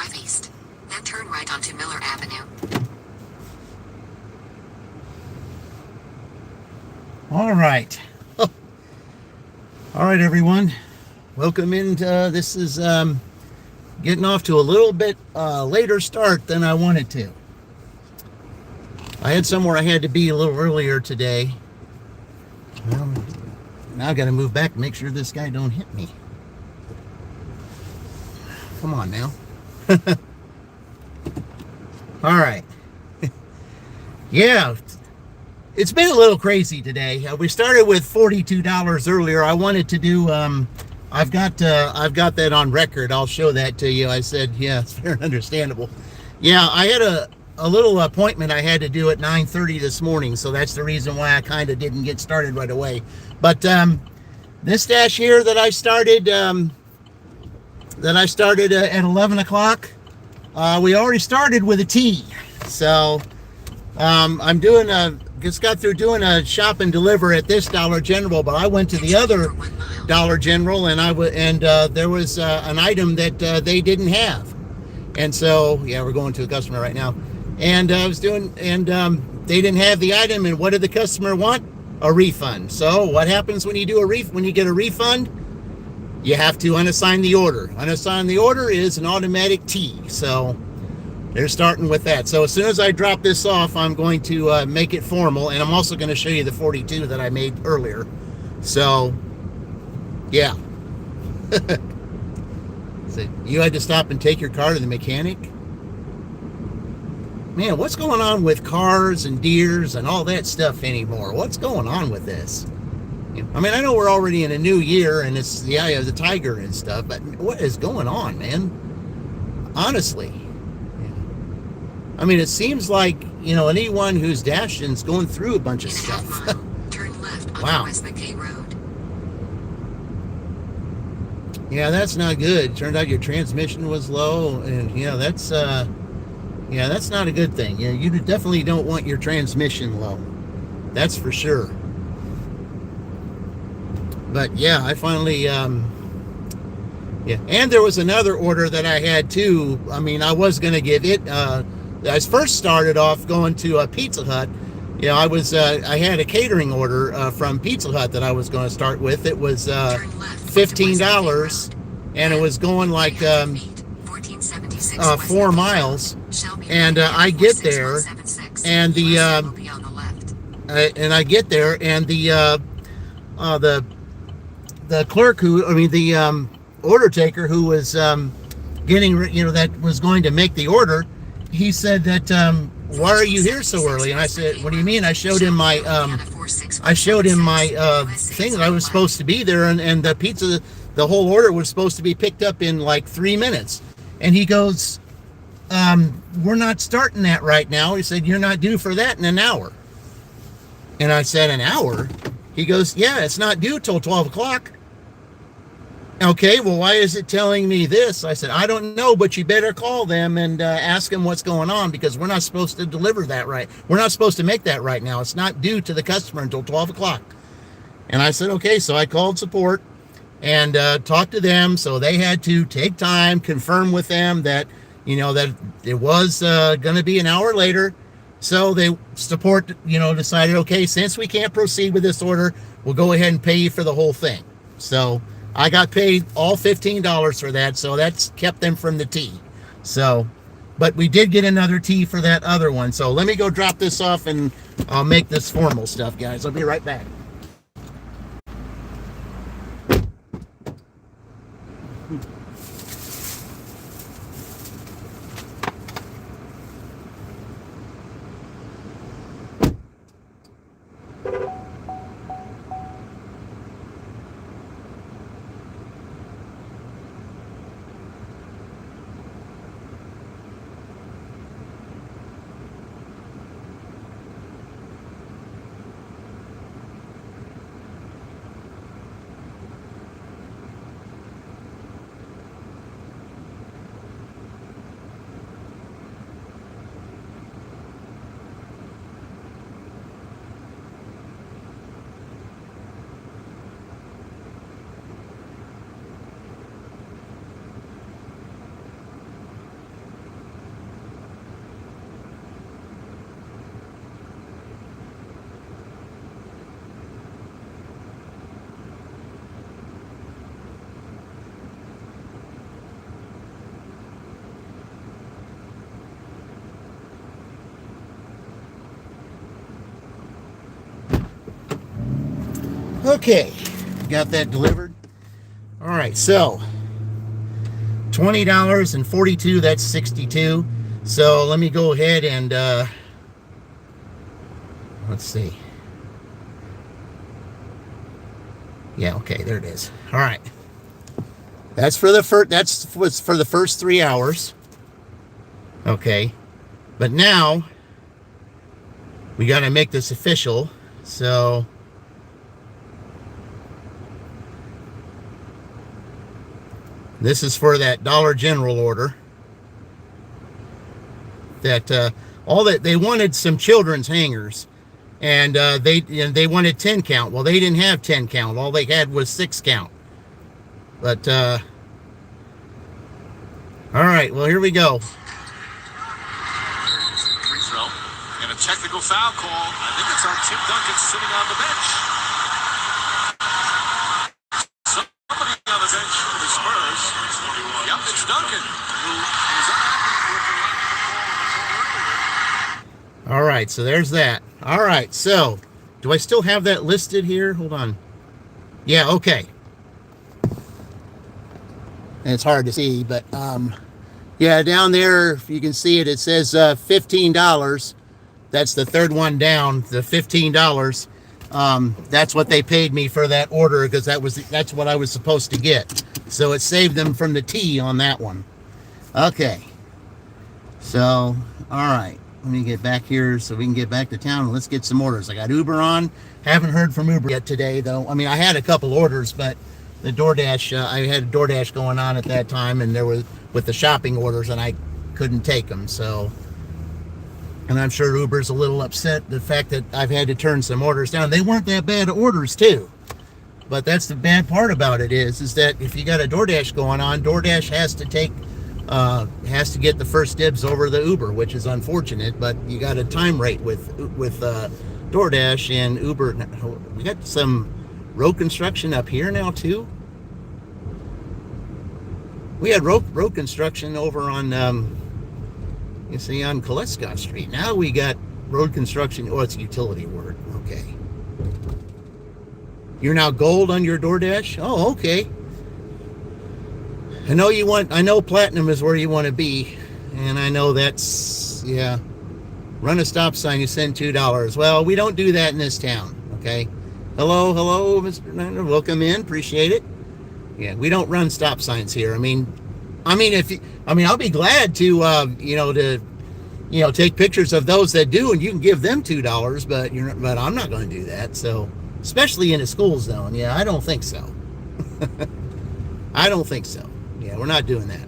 northeast. Then turn right onto Miller Avenue. All right. All right, everyone. Welcome into this is getting off to a little bit later start than I wanted to. I had somewhere I had to be a little earlier today. Well, now I got to move back and make sure this guy don't hit me. Come on now. All right. Yeah, it's been a little crazy today. We started with $42 earlier. I wanted to do. I've got that on record. I'll show that to you. I said, yeah, it's very understandable. Yeah, I had a little appointment I had to do at 9:30 this morning, so that's the reason why I kind of didn't get started right away. But this dash here that I started at 11 o'clock, we already started with a T. So I'm doing just got through doing a shop and deliver at this Dollar General, but I went to the other Dollar General and there was an item that they didn't have. And so, yeah, we're going to a customer right now. And I was doing, and they didn't have the item. And what did the customer want? A refund. So what happens when you do when you get a refund? You have to unassign the order. Unassign the order is an automatic T. So they're starting with that. So as soon as I drop this off, I'm going to make it formal. And I'm also going to show you the 42 that I made earlier. So, yeah. So you had to stop and take your car to the mechanic? Man, what's going on with cars and deers and all that stuff anymore? What's going on with this? I mean, I know we're already in a new year and it's the eye of the tiger and stuff, but what is going on, man? Honestly. I mean, it seems like, anyone who's dashing is going through a bunch of stuff. Turn left on Wow. West McKay Road. Yeah, that's not good. Turned out your transmission was low, and that's not a good thing. You definitely don't want your transmission low. That's for sure. But yeah, I finally and there was another order that I had too. I mean, I was going to give it I first started off going to a Pizza Hut. I had a catering order from Pizza Hut that I was going to start with. It was $15, and it was going like 4 miles. And I get there, and the clerk the order taker who was that was going to make the order, he said that why are you here so early? And I said, what do you mean? I showed him my thing that I was supposed to be there, and the pizza, the whole order was supposed to be picked up in like 3 minutes. And he goes, we're not starting that right now. He said, you're not due for that in an hour. And I said, an hour? He goes, yeah, it's not due till 12 o'clock. Okay, well, why is it telling me this? I said, I don't know, but you better call them and ask them what's going on, because we're not supposed to deliver that right. We're not supposed to make that right now. It's not due to the customer until 12 o'clock. And I said, okay, so I called support and talked to them. So they had to take time, confirm with them that, that it was going to be an hour later. So they support, decided, okay, since we can't proceed with this order, we'll go ahead and pay you for the whole thing. So I got paid all $15 for that, so that's kept them from the T. So, but we did get another T for that other one. So let me go drop this off and I'll make this formal stuff, guys. I'll be right back. Okay, got that delivered. All right, so $20.42, that's 62. So let me go ahead and let's see. Yeah, okay, there it is. All right. That's for the first, that's was for the first 3 hours. Okay. But now we got to make this official. So this is for that Dollar General order. That all that they wanted some children's hangers, and they wanted 10 count. Well, they didn't have 10 count. All they had was 6 count. But all right. Well, here we go. Free throw and a technical foul call. I think it's on Tim Duncan sitting on the bench. Somebody on the bench for the Spurs. Yep, it's Duncan, who is unhappy with the lack of the call earlier. All right, so there's that. All right, so do I still have that listed here? Hold on. Yeah, okay. And it's hard to see, but yeah, down there, if you can see it, it says $15. That's the third one down, the $15. That's what they paid me for that order, because that's what I was supposed to get. So it saved them from the T on that one. Okay. So, all right. Let me get back here so we can get back to town and let's get some orders. I got Uber on. Haven't heard from Uber yet today, though. I mean, I had a couple orders, but the DoorDash, I had a DoorDash going on at that time, and there was with the shopping orders, and I couldn't take them. So, and I'm sure Uber's a little upset the fact that I've had to turn some orders down. They weren't that bad orders, too. But that's the bad part about it is that if you got a DoorDash going on, DoorDash has to get the first dibs over the Uber, which is unfortunate. But you got a time rate with DoorDash and Uber. We got some road construction up here now too. We had road construction over on you see on Kolescott Street. Now we got road construction. Oh, it's utility work. Okay. You're now gold on your DoorDash? Oh, okay. I know platinum is where you want to be. And I know that's, yeah. Run a stop sign, you send $2. Well, we don't do that in this town, okay? Hello, Mr. Niner. Welcome in. Appreciate it. Yeah, we don't run stop signs here. I mean, I'll be glad to, take pictures of those that do, and you can give them $2, but I'm not going to do that. So, especially in a school zone. Yeah, I don't think so. I don't think so. Yeah, we're not doing that.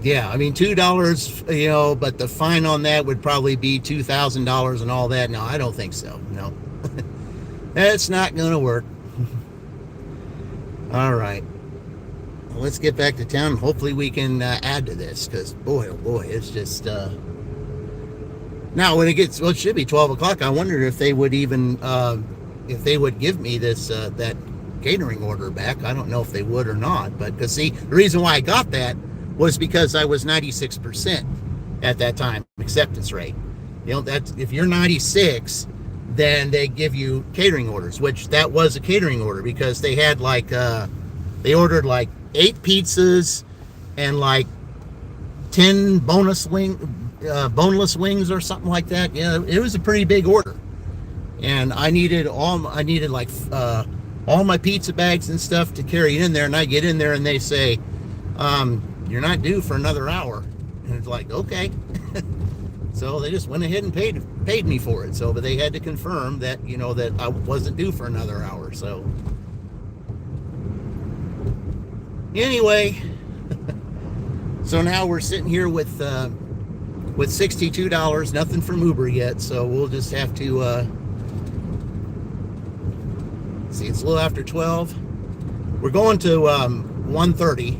Yeah, I mean, $2, but the fine on that would probably be $2,000 and all that. No, I don't think so. No, that's not going to work. All right. Well, let's get back to town. Hopefully we can add to this because, boy, oh boy, it's just... Now, when it should be 12 o'clock, I wonder if they would even, if they would give me this, that catering order back. I don't know if they would or not, but because see, the reason why I got that was because I was 96% at that time, acceptance rate. That if you're 96, then they give you catering orders, which that was a catering order because they had they ordered 8 pizzas and 10 boneless wings or something like that. Yeah, it was a pretty big order, and I needed all my pizza bags and stuff to carry in there. And I get in there and they say, "You're not due for another hour," and it's like, okay. So they just went ahead and paid me for it. So, but they had to confirm that that I wasn't due for another hour. So anyway, so now we're sitting here with $62, nothing from Uber yet, so we'll just have to see. It's a little after 12. We're going to 1:30,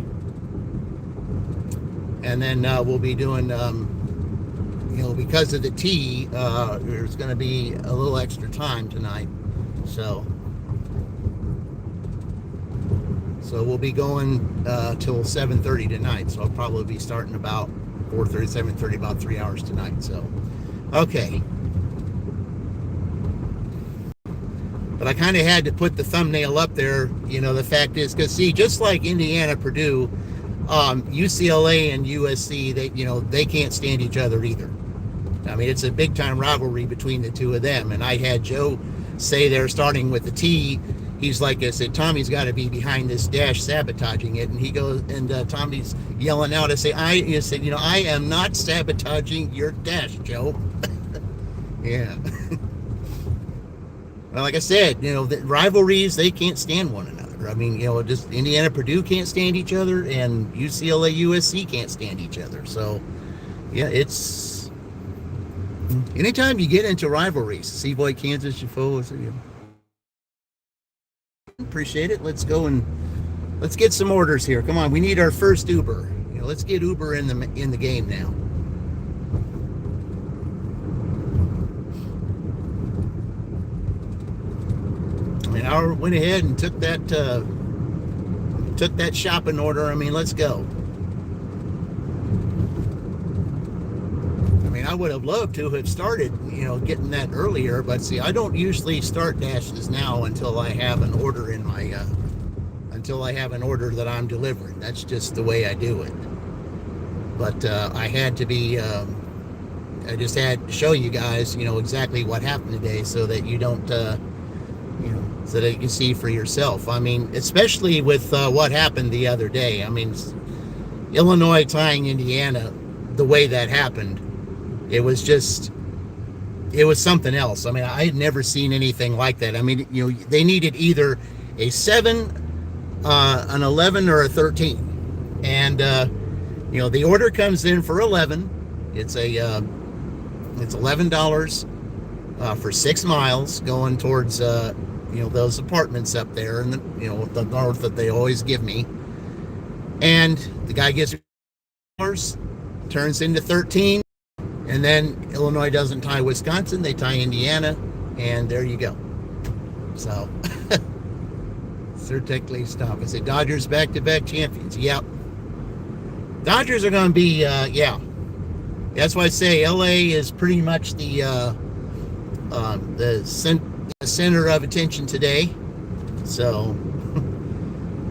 and then we'll be doing because of the tea, there's going to be a little extra time tonight, so we'll be going till 7:30 tonight. So I'll probably be starting about 4:30, 7:30, about 3 hours tonight. So, okay. But I kind of had to put the thumbnail up there. The fact is, because see, just like Indiana, Purdue, UCLA and USC, they can't stand each other either. I mean, it's a big time rivalry between the two of them. And I had Joe say there, starting with the T, he's like, I said, Tommy's got to be behind this dash sabotaging it. And he goes, and Tommy's yelling out, I said, I am not sabotaging your dash, Joe. Yeah. Well, like I said, the rivalries, they can't stand one another. I mean, just Indiana, Purdue can't stand each other, and UCLA, USC can't stand each other. So, yeah, it's anytime you get into rivalries, Seaboy, Kansas, your foe. Appreciate it. Let's go and let's get some orders here. Come on, we need our first Uber. Let's get Uber in the game now. I went ahead and took that shopping order. I mean, let's go. I mean, I would have loved to have started, getting that earlier, but see, I don't usually start dashes now until I have an order in my, until I have an order that I'm delivering. That's just the way I do it. But I had to be, I just had to show you guys, exactly what happened today, so that you don't, so that you can see for yourself. I mean, especially with what happened the other day. I mean, Illinois tying Indiana, the way that happened, it was something else. I mean, I had never seen anything like that. I mean, they needed either a 7, an 11, or a 13. And, the order comes in for 11. It's $11 for 6 miles going towards, those apartments up there in the north that they always give me. And the guy gets $4, turns into 13, and then Illinois doesn't tie Wisconsin, they tie Indiana, and there you go. So, certainly stop. I said, Dodgers back-to-back champions. Yep. Dodgers are going to be, yeah. That's why I say LA is pretty much the center of attention today. So,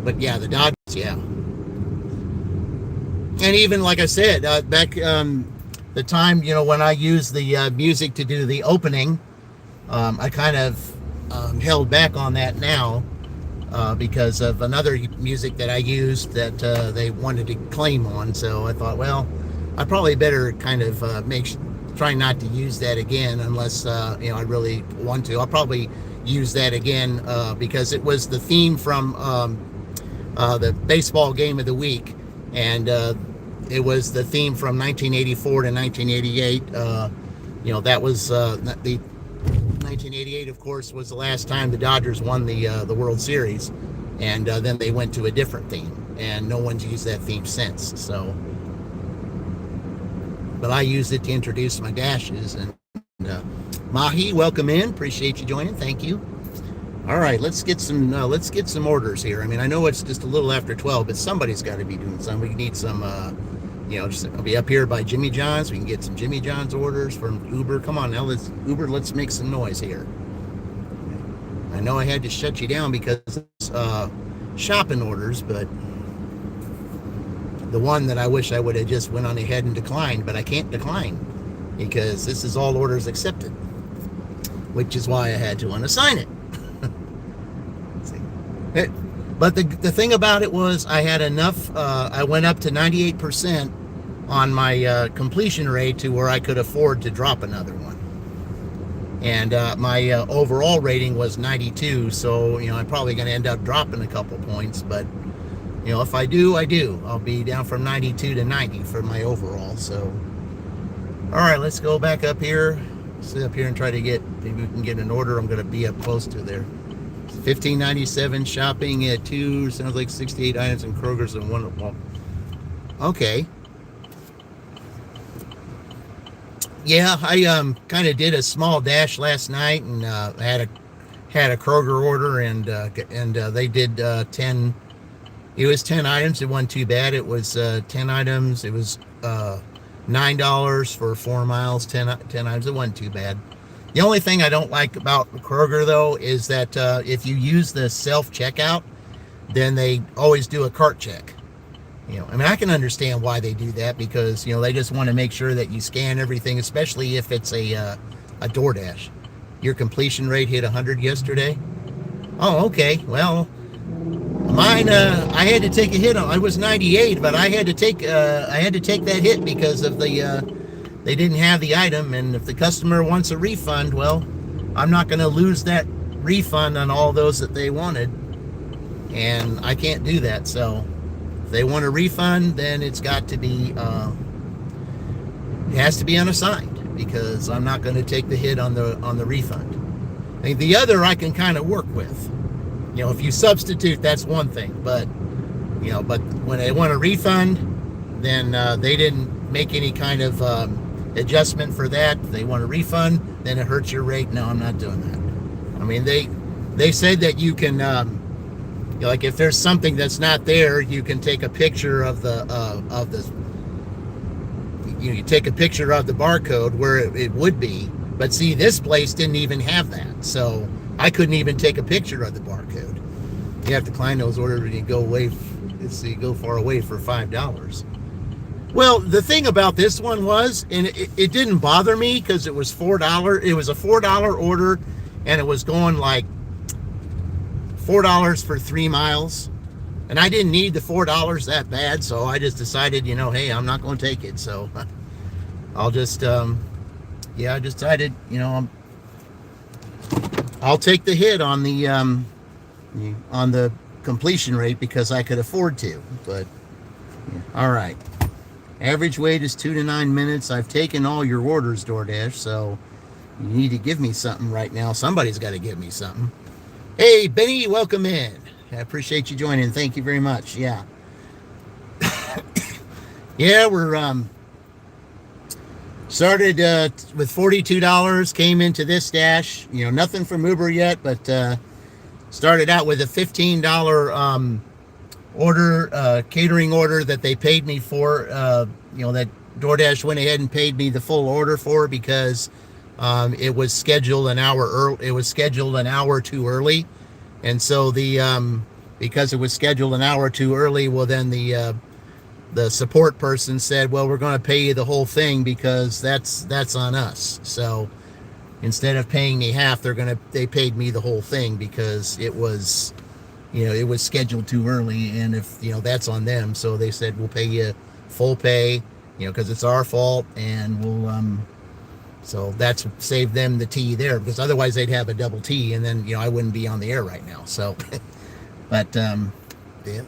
but yeah, the Dodgers, yeah. And even like I said, back the time, when I used the music to do the opening, I kind of held back on that now because of another music that I used that they wanted to claim on. So I thought, well, I probably better kind of try not to use that again unless I really want to. I'll probably use that again because it was the theme from the baseball game of the week, and it was the theme from 1984 to 1988. That was the 1988, of course, was the last time the Dodgers won the World Series, and then they went to a different theme, and no one's used that theme since. So. But I used it to introduce my dashes. And Mahi, welcome in. Appreciate you joining. Thank you. All right, let's get some orders here. I mean, I know it's just a little after 12, but somebody's got to be doing something. We need some, I'll be up here by Jimmy John's. We can get some Jimmy John's orders from Uber. Come on now, let's make some noise here. I know I had to shut you down because it's shopping orders, but the one that I wish I would have just went on ahead and declined, but I can't decline because this is all orders accepted, which is why I had to unassign it. But the thing about it was I had enough, I went up to 98% on my completion rate to where I could afford to drop another one. And my overall rating was 92, so, I'm probably going to end up dropping a couple points, but if I do, I do. I'll be down from 92 to 90 for my overall. So, all right, let's go back up here. Sit up here and try to maybe we can get an order. I'm going to be up close to there. $15.97 shopping at 2. Sounds like 68 items in Kroger's and 1. Well, okay. Yeah, I kind of did a small dash last night and had a Kroger order and they did 10. It was 10 items. It wasn't too bad. It was 10 items. It was $9 for 4 miles, 10 items. It wasn't too bad. The only thing I don't like about Kroger, though, is that if you use the self-checkout, then they always do a cart check. I mean, I can understand why they do that, because, they just want to make sure that you scan everything, especially if it's a DoorDash. Your completion rate hit 100 yesterday? Oh, okay. Well, mine, I had to take a hit on. I was 98, but I had to take that hit because of they didn't have the item, and if the customer wants a refund, well, I'm not going to lose that refund on all those that they wanted, and I can't do that. So if they want a refund, then it has to be unassigned, because I'm not going to take the hit on the refund. I think the other I can kind of work with. If you substitute, that's one thing, but when they want a refund, then they didn't make any kind of adjustment for that. If they want a refund, then it hurts your rate. No, I'm not doing that. I mean, they said that you can, like, if there's something that's not there, you can take a picture of you take a picture of the barcode where it would be. But see, this place didn't even have that, so I couldn't even take a picture of the barcode. You have to climb those orders and you go far away for $5. Well, the thing about this one was, and it didn't bother me because it was $4. It was a $4 order, and it was going like $4 for 3 miles. And I didn't need the $4 that bad, so I just decided, hey, I'm not going to take it. So I'll just, I decided, I'll take the hit on the completion rate because I could afford to. But all right, average wait is 2 to 9 minutes. I've taken all your orders, DoorDash, so you need to give me something right now. Somebody's got to give me something. Hey, Benny, welcome in. I appreciate you joining. Thank you very much. Yeah. Yeah, we're started with $42, came into this dash. Nothing from Uber yet, but started out with a $15 order, catering order that they paid me for. That DoorDash went ahead and paid me the full order for, because it was scheduled an hour early. It was scheduled an hour too early. And so because it was scheduled an hour too early, well, then the support person said, well, we're going to pay you the whole thing because that's on us. So instead of paying me half, they paid me the whole thing because it was scheduled too early, and if that's on them. So they said, we'll pay you full pay, because it's our fault, and we'll so that's saved them the T there, because otherwise they'd have a double T, and then I wouldn't be on the air right now. So but yeah.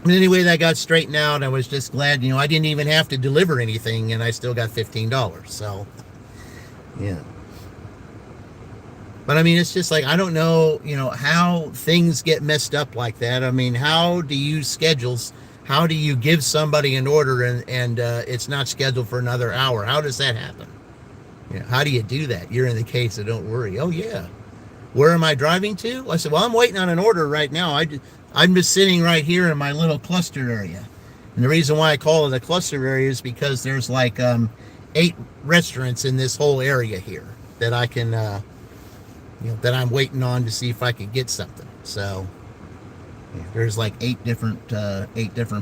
But anyway, that got straightened out. I was just glad, I didn't even have to deliver anything, and I still got $15. So yeah. But I mean, it's just like, I don't know, how things get messed up like that. I mean, how do you give somebody an order and it's not scheduled for another hour? How does that happen? How do you do that? You're in the case, so don't worry. Oh yeah. Where am I driving to? I said, well, I'm waiting on an order right now. I'm just sitting right here in my little cluster area. And the reason why I call it a cluster area is because there's like 8 restaurants in this whole area here that I can, that I'm waiting on to see if I can get something. So there's like 8 different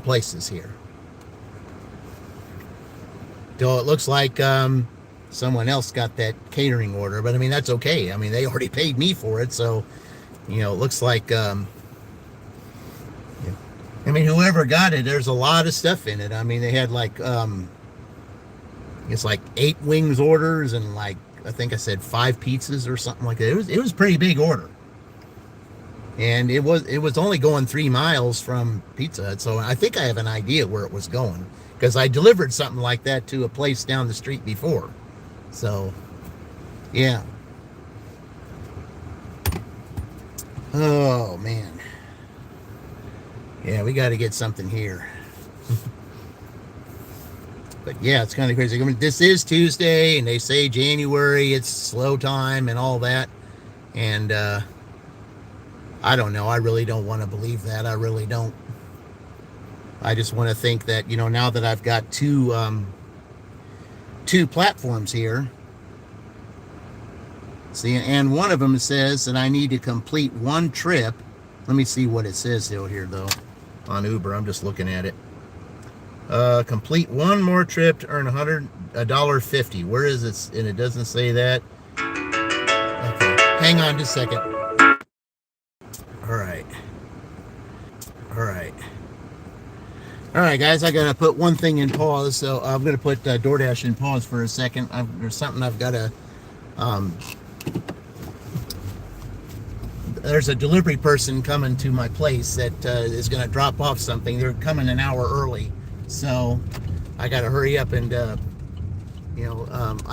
places here. So it looks like someone else got that catering order, but I mean, that's okay. I mean, they already paid me for it, so it looks like I mean, whoever got it, there's a lot of stuff in it. I mean, they had like it's like 8 wings orders, and like, I think I said 5 pizzas or something like that. It was a pretty big order. And it was only going 3 miles from Pizza Hut, so I think I have an idea where it was going, because I delivered something like that to a place down the street before. So, yeah. Oh, man. Yeah, we got to get something here. But yeah, it's kind of crazy. I mean, this is Tuesday, and they say January, it's slow time and all that. And I don't know. I really don't want to believe that. I really don't. I just want to think that, now that I've got two platforms here. See, and one of them says that I need to complete one trip. Let me see what it says here, though, on Uber. I'm just looking at it. Complete one more trip to earn $150. Where is it? And it doesn't say that. Okay, hang on just a second. All right, guys, I gotta put one thing in pause, so I'm gonna put DoorDash in pause for a second. There's something I've got to. There's a delivery person coming to my place that is gonna drop off something. They're coming an hour early, so I gotta hurry up and. I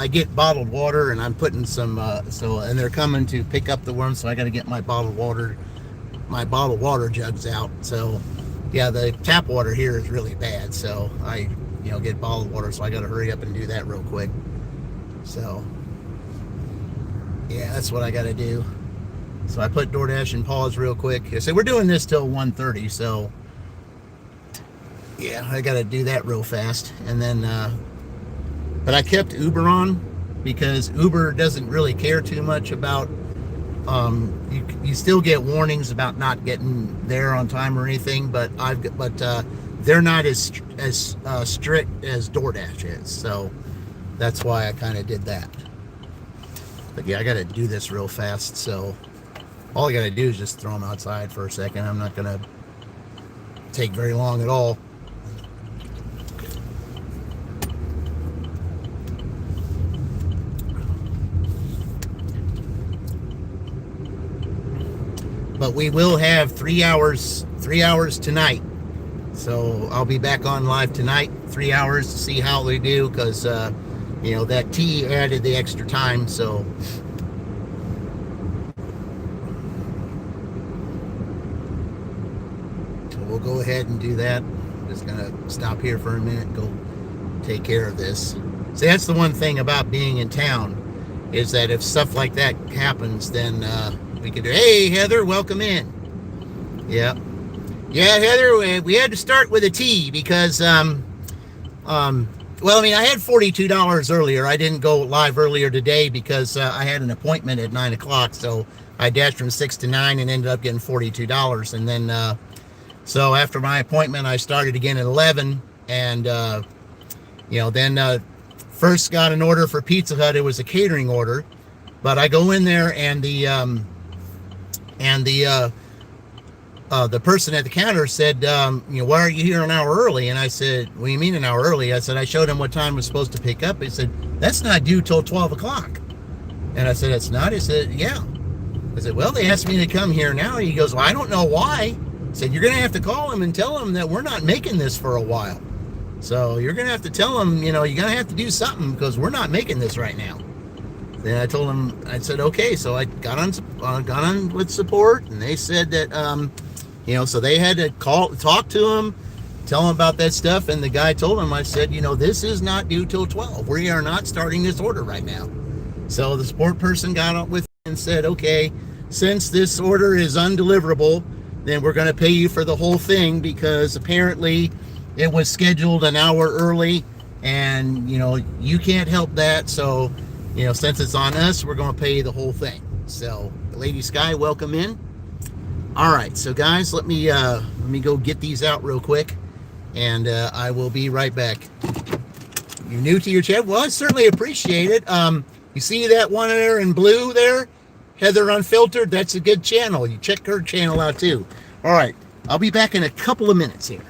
get bottled water, and I'm putting some. And they're coming to pick up the worms, so I got to get my bottled water jugs out. So. Yeah, the tap water here is really bad, so I, get bottled water, so I got to hurry up and do that real quick. So, yeah, that's what I got to do. So I put DoorDash in pause real quick. So we're doing this till 1:30, so yeah, I got to do that real fast. And then, but I kept Uber on because Uber doesn't really care too much about. You still get warnings about not getting there on time or anything, but they're not as strict as DoorDash is, so that's why I kind of did that. But yeah, I got to do this real fast, so all I got to do is just throw them outside for a second. I'm not gonna take very long at all. But we will have 3 hours tonight. So I'll be back on live tonight, 3 hours to see how they do, because that tea added the extra time. So we'll go ahead and do that. I'm just gonna stop here for a minute, go take care of this. See, that's the one thing about being in town, is that if stuff like that happens, then we could do, hey, Heather, welcome in. Yeah, Heather, we had to start with a T because, I had $42 earlier. I didn't go live earlier today because I had an appointment at 9 o'clock, so I dashed from 6 to 9 and ended up getting $42. And then, so after my appointment, I started again at 11, and, then first got an order for Pizza Hut. It was a catering order, but I go in there, and the person at the counter said, why are you here an hour early? And I said, what do you mean an hour early? I said, I showed him what time I was supposed to pick up. He said, that's not due till 12 o'clock. And I said, it's not? He said, yeah. I said, well, they asked me to come here now. He goes, well, I don't know why. I said, you're going to have to call him and tell him that we're not making this for a while. So you're going to have to tell him, you're going to have to do something because we're not making this right now. Then I told him, I said, okay. So I got on with support, and they said that, so they had to talk to him, tell him about that stuff. And the guy told him, I said, this is not due till 12. We are not starting this order right now. So the support person got up with him and said, okay, since this order is undeliverable, then we're going to pay you for the whole thing because apparently it was scheduled an hour early, and, you can't help that. So, since it's on us, we're going to pay you the whole thing. So, Lady Sky, welcome in. All right, so guys, let me go get these out real quick, and I will be right back. You're new to your channel? Well, I certainly appreciate it. You see that one there in blue there? Heather Unfiltered? That's a good channel. You check her channel out too. All right, I'll be back in a couple of minutes here.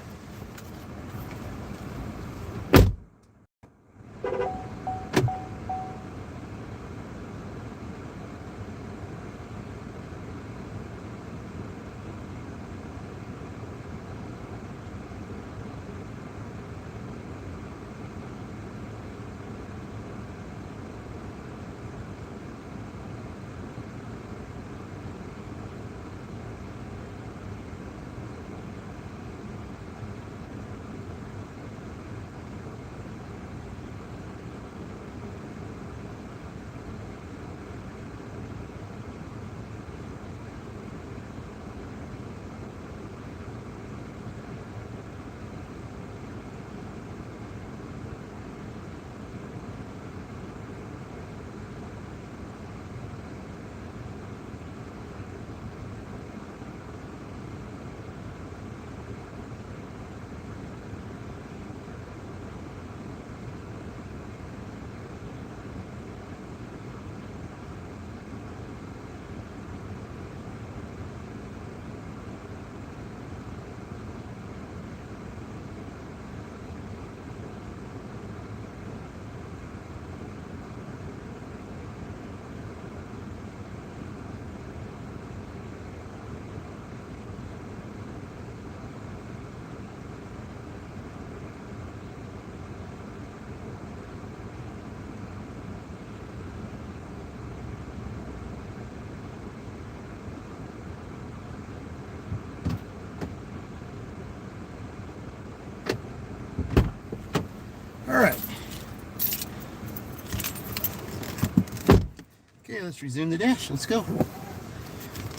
let's resume the dash. Let's go.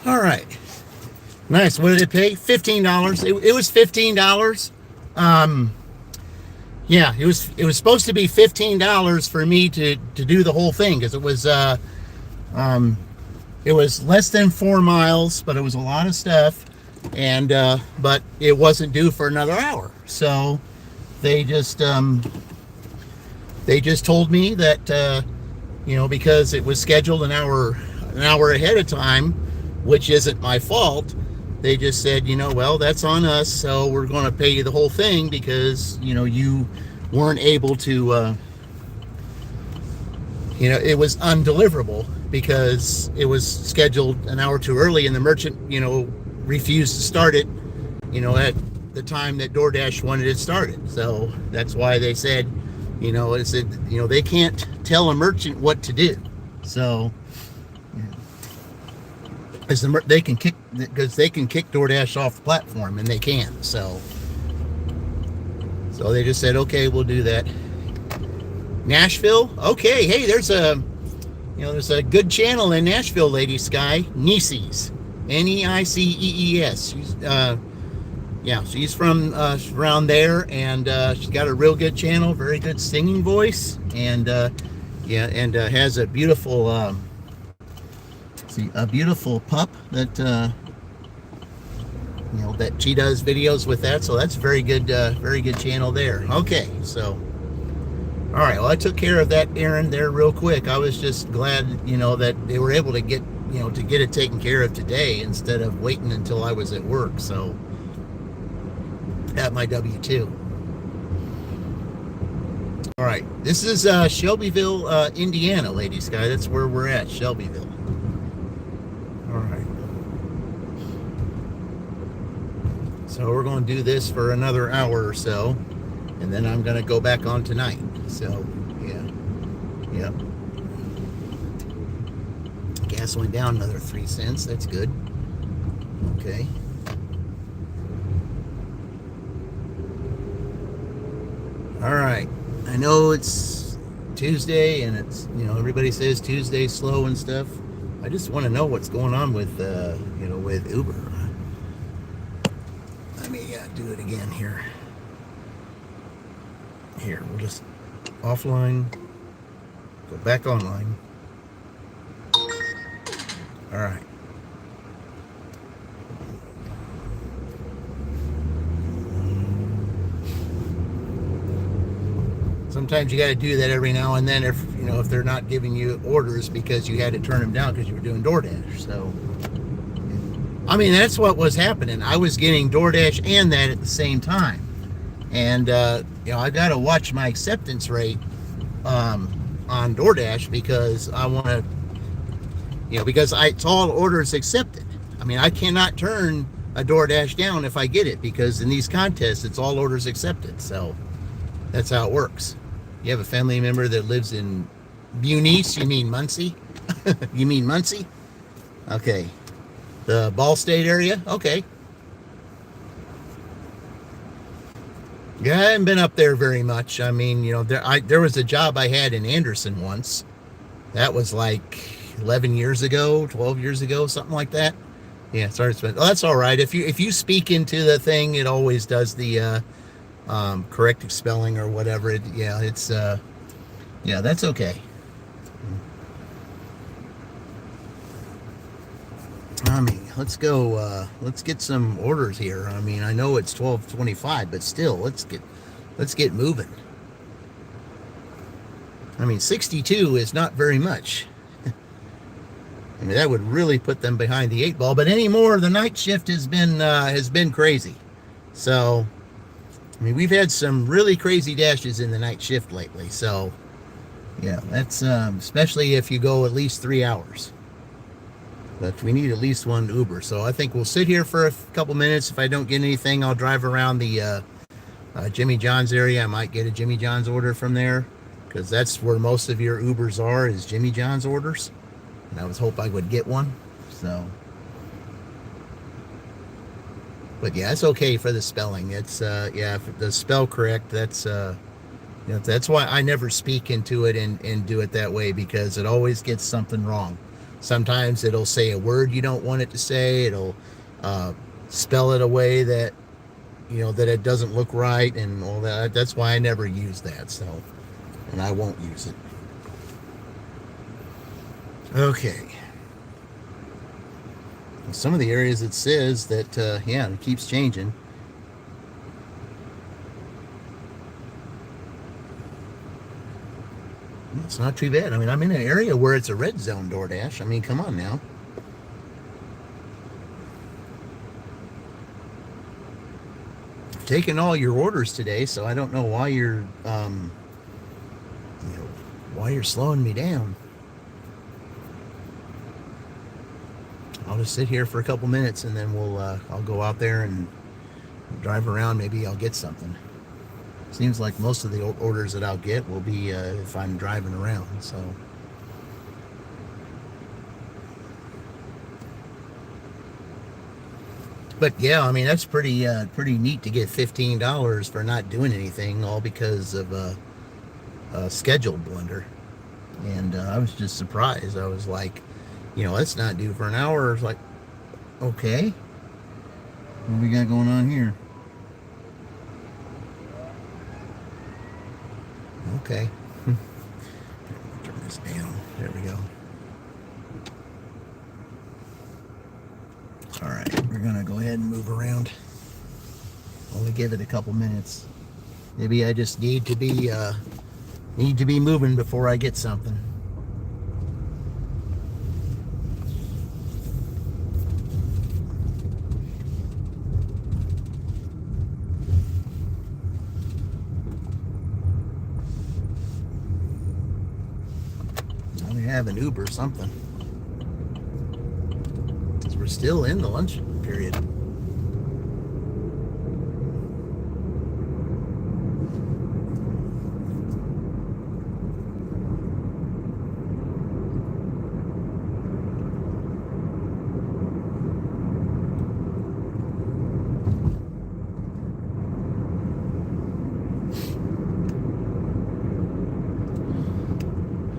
All right. Nice. What did it pay? $15. It was $15. Yeah, it was supposed to be $15 for me to do the whole thing, because it was less than 4 miles, but it was a lot of stuff, and but it wasn't due for another hour. So they just told me that because it was scheduled an hour ahead of time, which isn't my fault. They just said, well, that's on us, so we're going to pay you the whole thing because you weren't able to it was undeliverable because it was scheduled an hour too early, and the merchant refused to start it at the time that DoorDash wanted it started. So that's why they said they can't tell a merchant what to do. So they can kick DoorDash off the platform, and they can. So they just said, okay, we'll do that. Nashville, okay. Hey, there's a good channel in Nashville, Lady Sky, Nicees, Nicees. She's from around there, and she's got a real good channel, very good singing voice, and has a beautiful pup that that she does videos with that. So that's very good channel there. Okay, so all right, well, I took care of that errand there real quick. I was just glad that they were able to get it taken care of today instead of waiting until I was at work. So at my W-2. All right, this is Shelbyville, Indiana, Lady Sky. That's where we're at, Shelbyville. All right. So we're going to do this for another hour or so, and then I'm going to go back on tonight. So, yeah. Gas went down another 3 cents. That's good. Okay. All right. I know it's Tuesday, and it's everybody says Tuesday's slow and stuff. I just want to know what's going on with with Uber. Let me do it again here. Here, we'll just offline, go back online. All right. Sometimes you got to do that every now and then if they're not giving you orders because you had to turn them down because you were doing DoorDash. So I mean, that's what was happening. I was getting DoorDash and that at the same time. And I got to watch my acceptance rate on DoorDash because I want to because it's all orders accepted. I mean, I cannot turn a DoorDash down if I get it, because in these contests it's all orders accepted. So that's how it works. You have a family member that lives in Bunease, you mean Muncie? You mean Muncie? Okay. The Ball State area? Okay. Yeah, I haven't been up there very much. I mean, there was a job I had in Anderson once. That was like 11 years ago, 12 years ago, something like that. Yeah, sorry to spend. Oh, that's all right. If you speak into the thing, it always does the correct spelling or whatever. That's okay. I mean, let's go. Let's get some orders here. I mean, I know it's 12:25, but still, let's get moving. I mean, 62 is not very much. I mean, that would really put them behind the 8 ball. But anymore, the night shift has been crazy. So, I mean, we've had some really crazy dashes in the night shift lately. So, yeah, that's especially if you go at least 3 hours. But we need at least one Uber. So I think we'll sit here for a couple minutes. If I don't get anything, I'll drive around the Jimmy John's area. I might get a Jimmy John's order from there, because that's where most of your Ubers are, is Jimmy John's orders. And I was hoping I would get one. So, but yeah, it's okay for the spelling. It's if the spell correct, that's that's why I never speak into it and do it that way, because it always gets something wrong. Sometimes it'll say a word you don't want it to say. It'll spell it a way that, that it doesn't look right and all that. That's why I never use that. So, and I won't use it. Okay. Some of the areas it says that, it keeps changing. It's not too bad. I mean, I'm in an area where it's a red zone DoorDash. I mean, come on now. I've taken all your orders today, so I don't know why you're, why you're slowing me down. I'll just sit here for a couple minutes and then I'll go out there and drive around. Maybe I'll get something. Seems like most of the orders that I'll get will be if I'm driving around. So, but yeah, I mean that's pretty neat to get $15 for not doing anything, all because of a schedule blunder. And I was just surprised. I was like, let's not do for an hour. It's like, okay, what we got going on here? Okay. Turn this down. There we go. All right, we're gonna go ahead and move around. Only give it a couple minutes. Maybe I just need to be moving before I get something. Have an Uber or something, because we're still in the lunch period.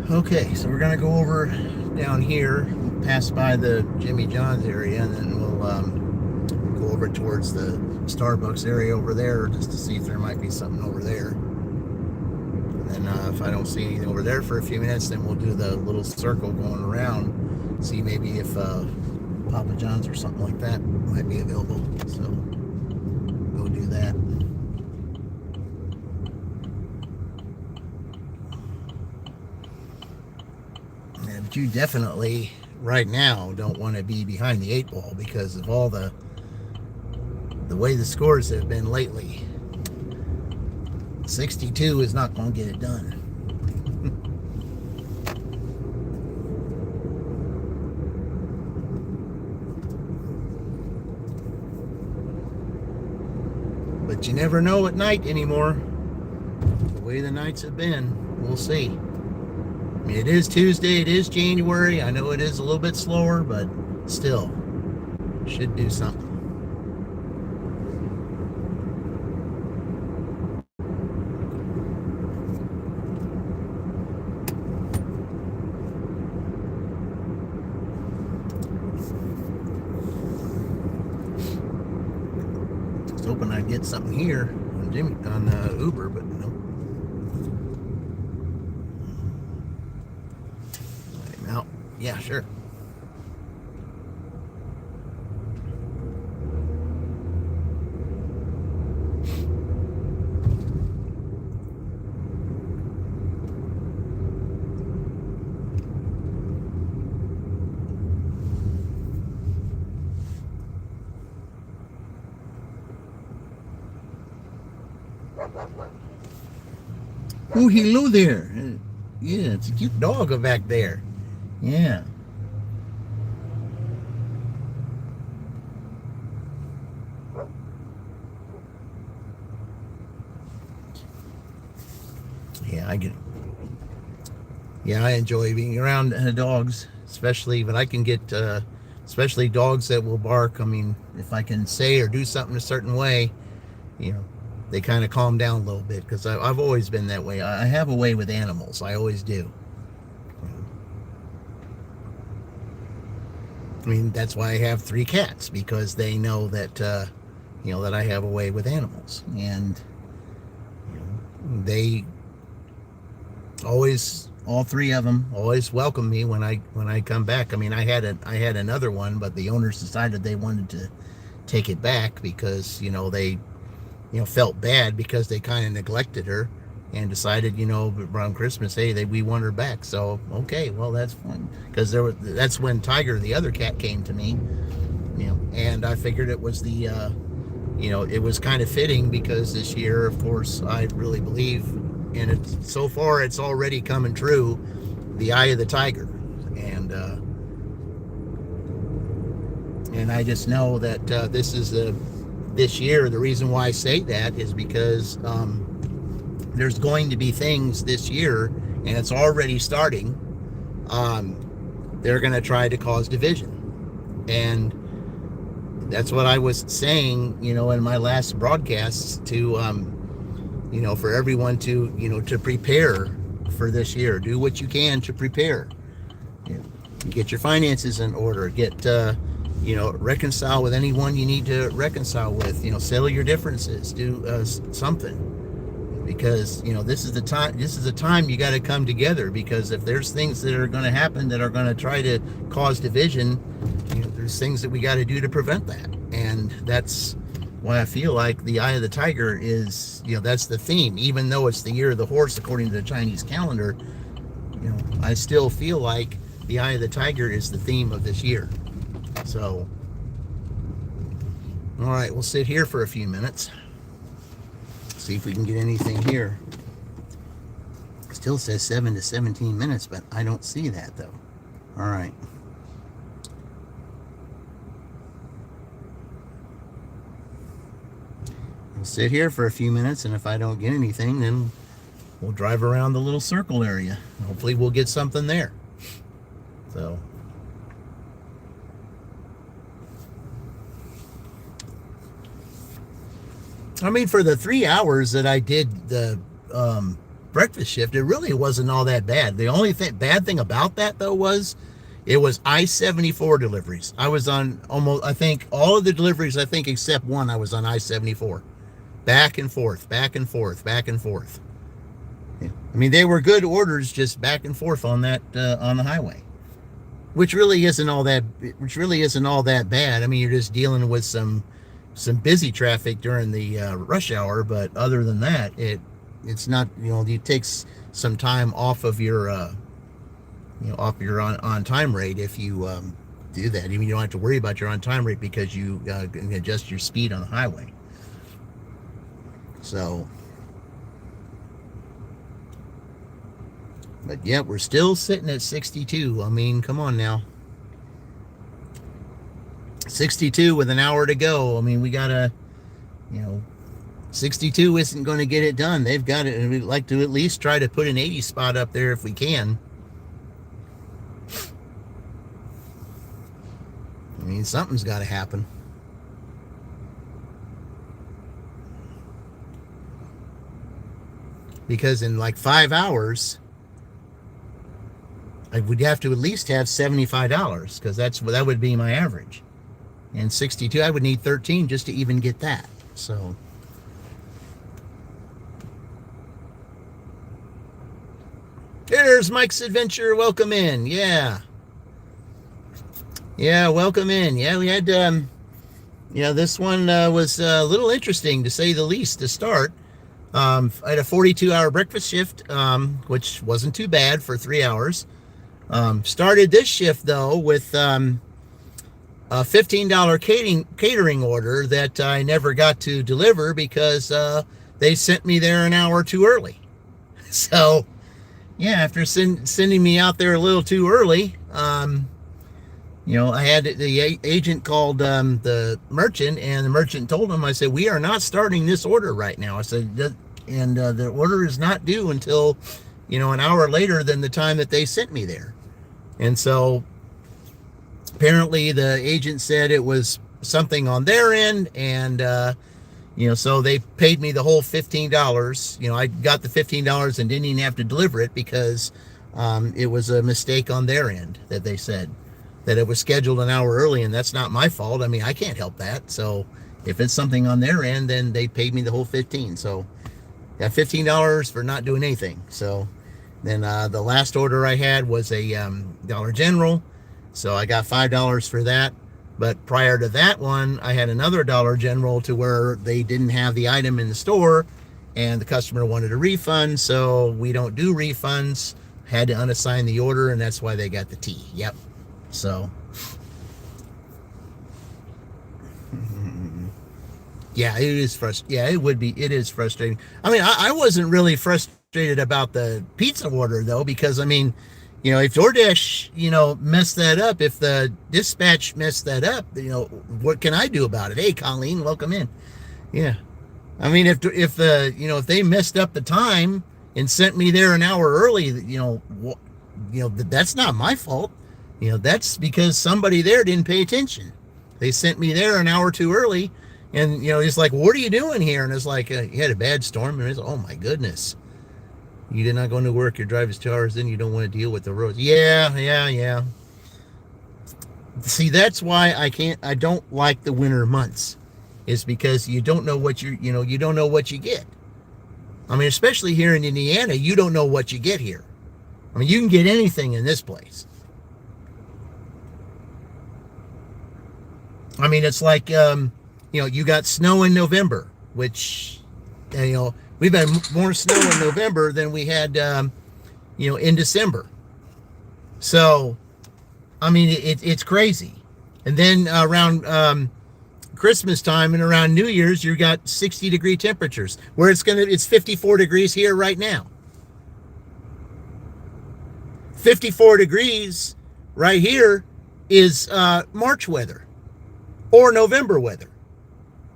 Okay, so we're gonna go over down here, pass by the Jimmy John's area, and then we'll go over towards the Starbucks area over there just to see if there might be something over there. And then if I don't see anything over there for a few minutes, then we'll do the little circle going around, see maybe if Papa John's or something like that might be available. So we'll do that. But you definitely right now don't want to be behind the 8 ball because of all the way the scores have been lately. 62 is not going to get it done. But you never know at night anymore. The way the nights have been, we'll see. I mean, it is Tuesday, it is January. I know it is a little bit slower, but still, should do something. I was hoping I'd get something here on Uber, but no. Yeah, sure. Oh, hello there. Yeah, it's a cute dog back there. Yeah. Yeah, I get it. Yeah, I enjoy being around dogs, especially when I can get, especially dogs that will bark. I mean, if I can say or do something a certain way, they kind of calm down a little bit because I've always been that way. I have a way with animals. I always do. I mean, that's why I have 3 cats, because they know that, you know, that I have a way with animals. And you know, they always, all 3 of them, always welcome me when I come back. I mean, I had another one, but the owners decided they wanted to take it back because, you know, they, you know, felt bad because they kind of neglected her, and decided, you know, around Christmas, hey, we want her back. So okay, well, that's fine, because that's when Tiger, the other cat, came to me, you know, and I figured it was the you know, it was kind of fitting, because this year, of course, I really believe, and it's, so far it's already coming true, the eye of the tiger. And I just know that this year, the reason why I say that is because there's going to be things this year, and it's already starting. They're going to try to cause division, and that's what I was saying, you know, in my last broadcasts, to you know, for everyone to, you know, to prepare for this year. Do what you can to prepare. You know, get your finances in order. Get you know, reconcile with anyone you need to reconcile with. You know, settle your differences. Do something, because, you know, this is the time. This is the time you got to come together, because if there's things that are going to happen that are going to try to cause division, you know, there's things that we got to do to prevent that. And that's why I feel like the eye of the tiger is, you know, that's the theme. Even though it's the year of the horse according to the Chinese calendar, you know, I still feel like the eye of the tiger is the theme of this year. So, all right, we'll sit here for a few minutes. See if we can get anything here. It still says 7 to 17 minutes, but I don't see that though. All right. We'll sit here for a few minutes, and if I don't get anything, then we'll drive around the little circle area. Hopefully we'll get something there. So, I mean, for the 3 hours that I did the breakfast shift, it really wasn't all that bad. The only bad thing about that, though, was it was I-74 deliveries. I was on almost, I think, all of the deliveries, I think, except one, I was on I-74. Back and forth, back and forth, back and forth. Yeah. I mean, they were good orders, just back and forth on that, on the highway. Which really isn't all that bad. I mean, you're just dealing with some busy traffic during the rush hour, but other than that, it's not, you know, it takes some time off of your you know, off your on time rate if you do that. Even you don't have to worry about your on time rate, because you can adjust your speed on the highway. So, but yeah, we're still sitting at 62. I mean, come on now. 62 with an hour to go. I mean, we gotta, you know, 62 isn't going to get it done. They've got it, and we'd like to at least try to put an 80 spot up there if we can. I mean, something's got to happen. Because in like 5 hours, I would have to at least have $75, because that would be my average. And 62, I would need 13 just to even get that. So, there's Mike's Adventure. Welcome in. Yeah, welcome in. Yeah, we had you know, this one was a little interesting, to say the least, to start. I had a 42-hour breakfast shift, which wasn't too bad for 3 hours. Started this shift, though, with a $15 catering order that I never got to deliver, because they sent me there an hour too early. So, yeah, after sending me out there a little too early, you know, I had the agent called the merchant, and the merchant told him, I said, we are not starting this order right now. I said, and the order is not due until, you know, an hour later than the time that they sent me there. And so apparently the agent said it was something on their end, and you know, so they paid me the whole $15. You know, I got the $15 and didn't even have to deliver it, because it was a mistake on their end that they said. that it was scheduled an hour early, and that's not my fault. I mean, I can't help that. So if it's something on their end, then they paid me the whole 15. So yeah, $15 for not doing anything. So then the last order I had was a Dollar General, so I got $5 for that. But prior to that one, I had another Dollar General to where they didn't have the item in the store, and the customer wanted a refund. So we don't do refunds. Had to unassign the order, and that's why they got the tea. Yep. So yeah, it is frustrating. Yeah, it would be. It is frustrating. I mean, I wasn't really frustrated about the pizza order though, because I mean, you know, if DoorDash, you know, messed that up, if the dispatch messed that up, you know, what can I do about it? Hey, Colleen, welcome in. Yeah, I mean, if the, you know, if they messed up the time and sent me there an hour early, you know, that's not my fault. You know, that's because somebody there didn't pay attention. They sent me there an hour too early, and you know, he's like, "What are you doing here?" And it's like, "You had a bad storm." And it's, "Oh my goodness. You did not go to work. Your drive is 2 hours in. You don't want to deal with the roads." Yeah. See, that's why I don't like the winter months, is because you don't know what you don't know what you get. I mean, especially here in Indiana, you don't know what you get here. I mean, you can get anything in this place. I mean, it's like, you know, you got snow in November, which, you know, we've had more snow in November than we had, you know, in December. So, I mean, it's crazy. And then around Christmas time and around New Year's, you got 60-degree temperatures, where it's 54 degrees here right now. 54 degrees right here is March weather or November weather.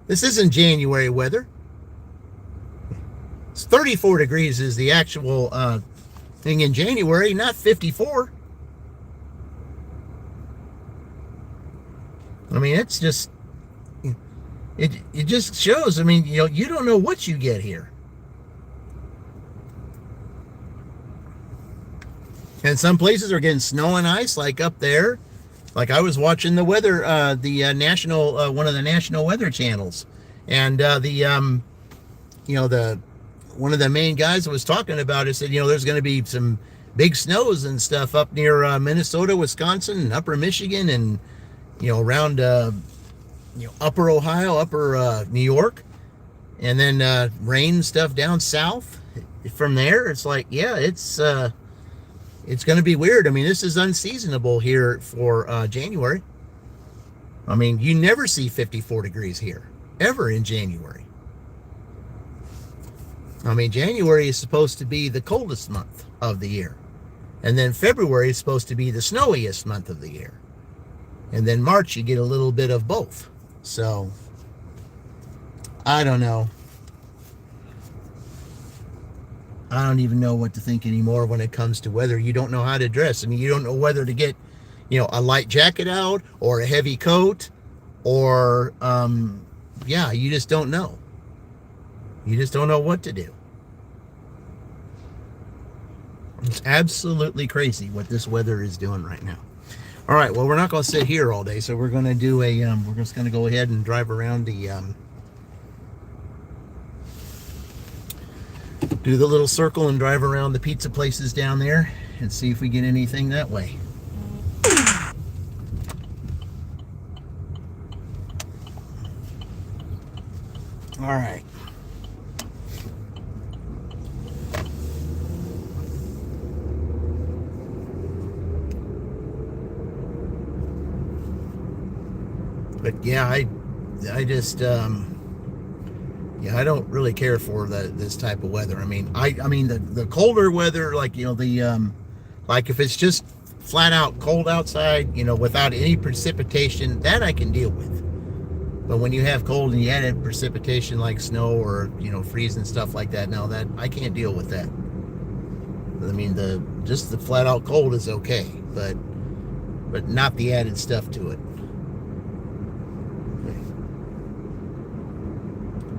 This isn't January weather. It's 34 degrees is the actual thing in January, not 54. I mean, it's just, it just shows, I mean, you know, you don't know what you get here. And some places are getting snow and ice, like up there. Like I was watching the weather, the national, one of the national weather channels, and you know, one of the main guys was talking about it said, you know, there's going to be some big snows and stuff up near Minnesota, Wisconsin, and upper Michigan, and you know, around you know, upper Ohio, upper New York, and then rain stuff down south. From there, it's like, yeah, it's going to be weird. I mean, this is unseasonable here for January. I mean, you never see 54 degrees here, ever in January. I mean, January is supposed to be the coldest month of the year. And then February is supposed to be the snowiest month of the year. And then March, you get a little bit of both. So, I don't know. I don't even know what to think anymore when it comes to weather. You don't know how to dress. I mean, you don't know whether to get, you know, a light jacket out or a heavy coat, or, yeah, you just don't know. You just don't know what to do. It's absolutely crazy what this weather is doing right now. All right, well, we're not going to sit here all day, so we're going to do a, we're just going to go ahead and drive around the, do the little circle and drive around the pizza places down there and see if we get anything that way. All right. But yeah, I just, yeah, I don't really care for this type of weather. I mean, I mean the colder weather, like, you know, the like if it's just flat out cold outside, you know, without any precipitation, that I can deal with. But when you have cold and you add precipitation like snow or, you know, freeze and stuff like that, now that I can't deal with that. I mean, just the flat out cold is okay, but not the added stuff to it.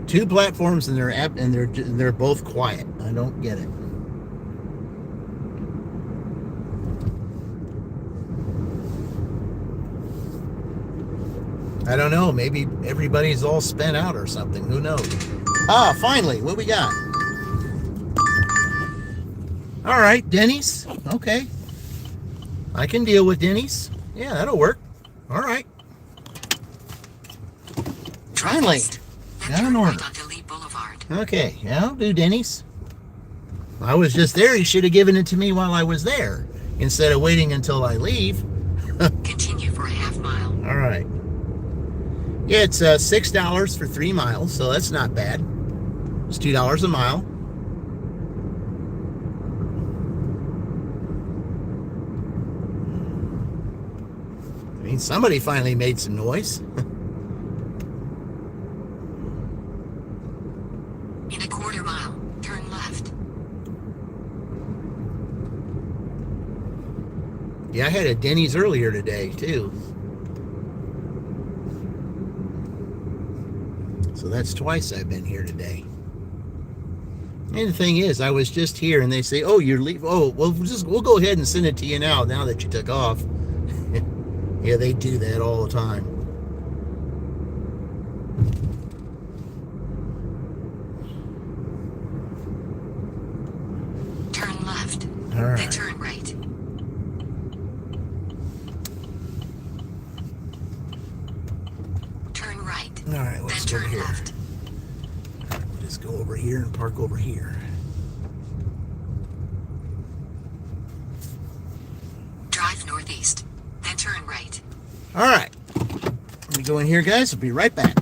Two platforms and they're both quiet. I don't get it. I don't know. Maybe everybody's all spent out or something. Who knows? Ah, finally, what we got? All right, Denny's. Okay. I can deal with Denny's. Yeah, that'll work. All right. Finally, got an order. Onto Lee Boulevard. Okay, yeah, I'll do Denny's. I was just there. He should have given it to me while I was there instead of waiting until I leave. Continue for a half mile. All right. Yeah, it's $6 for 3 miles, so that's not bad. It's $2 a mile. I mean, somebody finally made some noise. In a quarter mile, turn left. Yeah, I had a Denny's earlier today, too. So that's twice I've been here today. And the thing is, I was just here and they say, oh, you're leaving. Oh, well, we'll go ahead and send it to you now that you took off. Yeah, they do that all the time. Turn left. All right. Then turn right. Turn right. All right, let's Then go turn here. left. We'll just go over here and park over here. Drive northeast. Then turn right. All right. Let me go in here, guys. I'll be right back.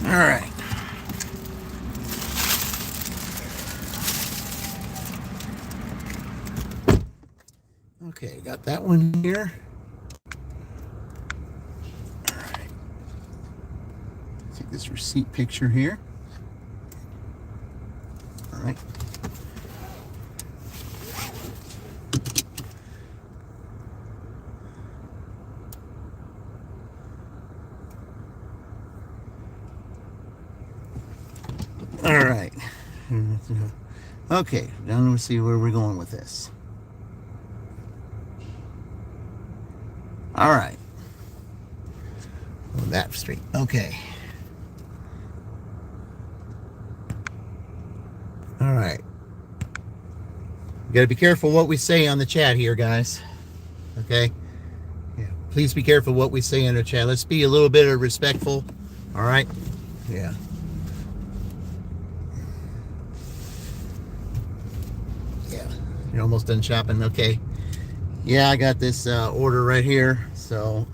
All right. Okay, got that one here. All right. Take this receipt picture here. All right. Okay, now let's see where we're going with this. All right. Oh, that street. Okay. All right. We got to be careful what we say on the chat here, guys. Okay? Yeah. Please be careful what we say in the chat. Let's be a little bit respectful. All right? Yeah. Yeah. You're almost done shopping. Okay. Yeah, I got this order right here. So,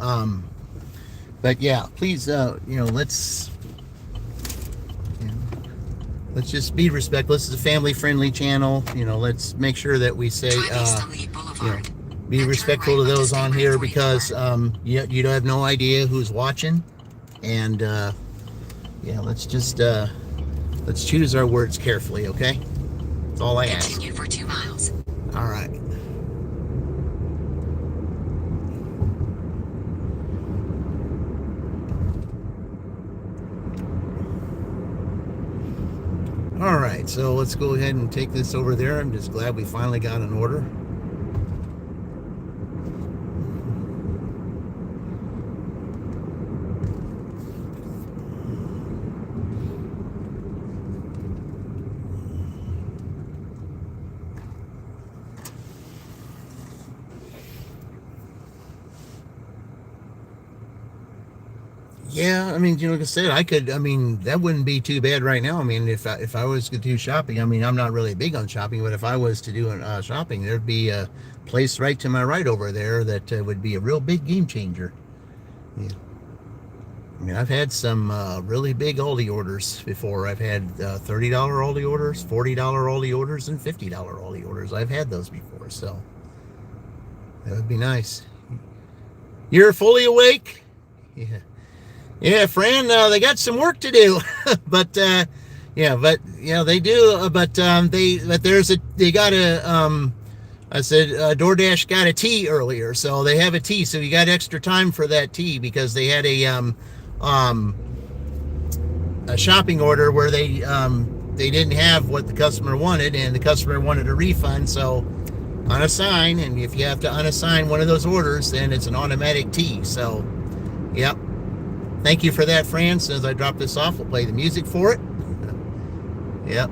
but yeah, please, let's just be respectful. This is a family-friendly channel. Let's make sure that we say, be respectful to those on here because you don't have no idea who's watching, and yeah, let's just let's choose our words carefully, okay? That's all I ask. Continue for 2 miles. All right. All right, so let's go ahead and take this over there. I'm just glad we finally got an order. Yeah, I mean, like I said, that wouldn't be too bad right now. I mean, if I was to do shopping, I mean, I'm not really big on shopping, but if I was to do shopping, there'd be a place right to my right over there that would be a real big game changer. Yeah. I mean, I've had some really big Aldi orders before. I've had $30 Aldi orders, $40 Aldi orders, and $50 Aldi orders. I've had those before, so that would be nice. You're fully awake? Yeah. Yeah, Fran, they got some work to do, but they do. But they got a. I said DoorDash got a tea earlier, so they have a tea. So you got extra time for that tea because they had a shopping order where they didn't have what the customer wanted, and the customer wanted a refund. So unassign, and if you have to unassign one of those orders, then it's an automatic tea. So, yep. Thank you for that, Fran. As soon as I drop this off, we'll play the music for it. Yep.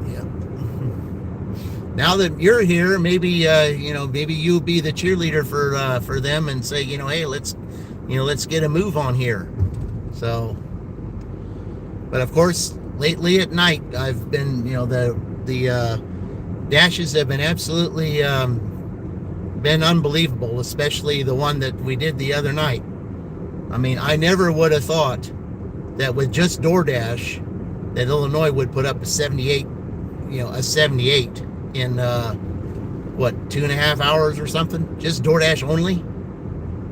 Yep. Now that you're here, maybe maybe you'll be the cheerleader for them and say, hey, let's get a move on here. So, but of course, lately at night, I've been, the dashes have been absolutely been unbelievable, especially the one that we did the other night. I mean, I never would have thought that with just DoorDash that Illinois would put up a 78 in 2.5 hours or something, just DoorDash only.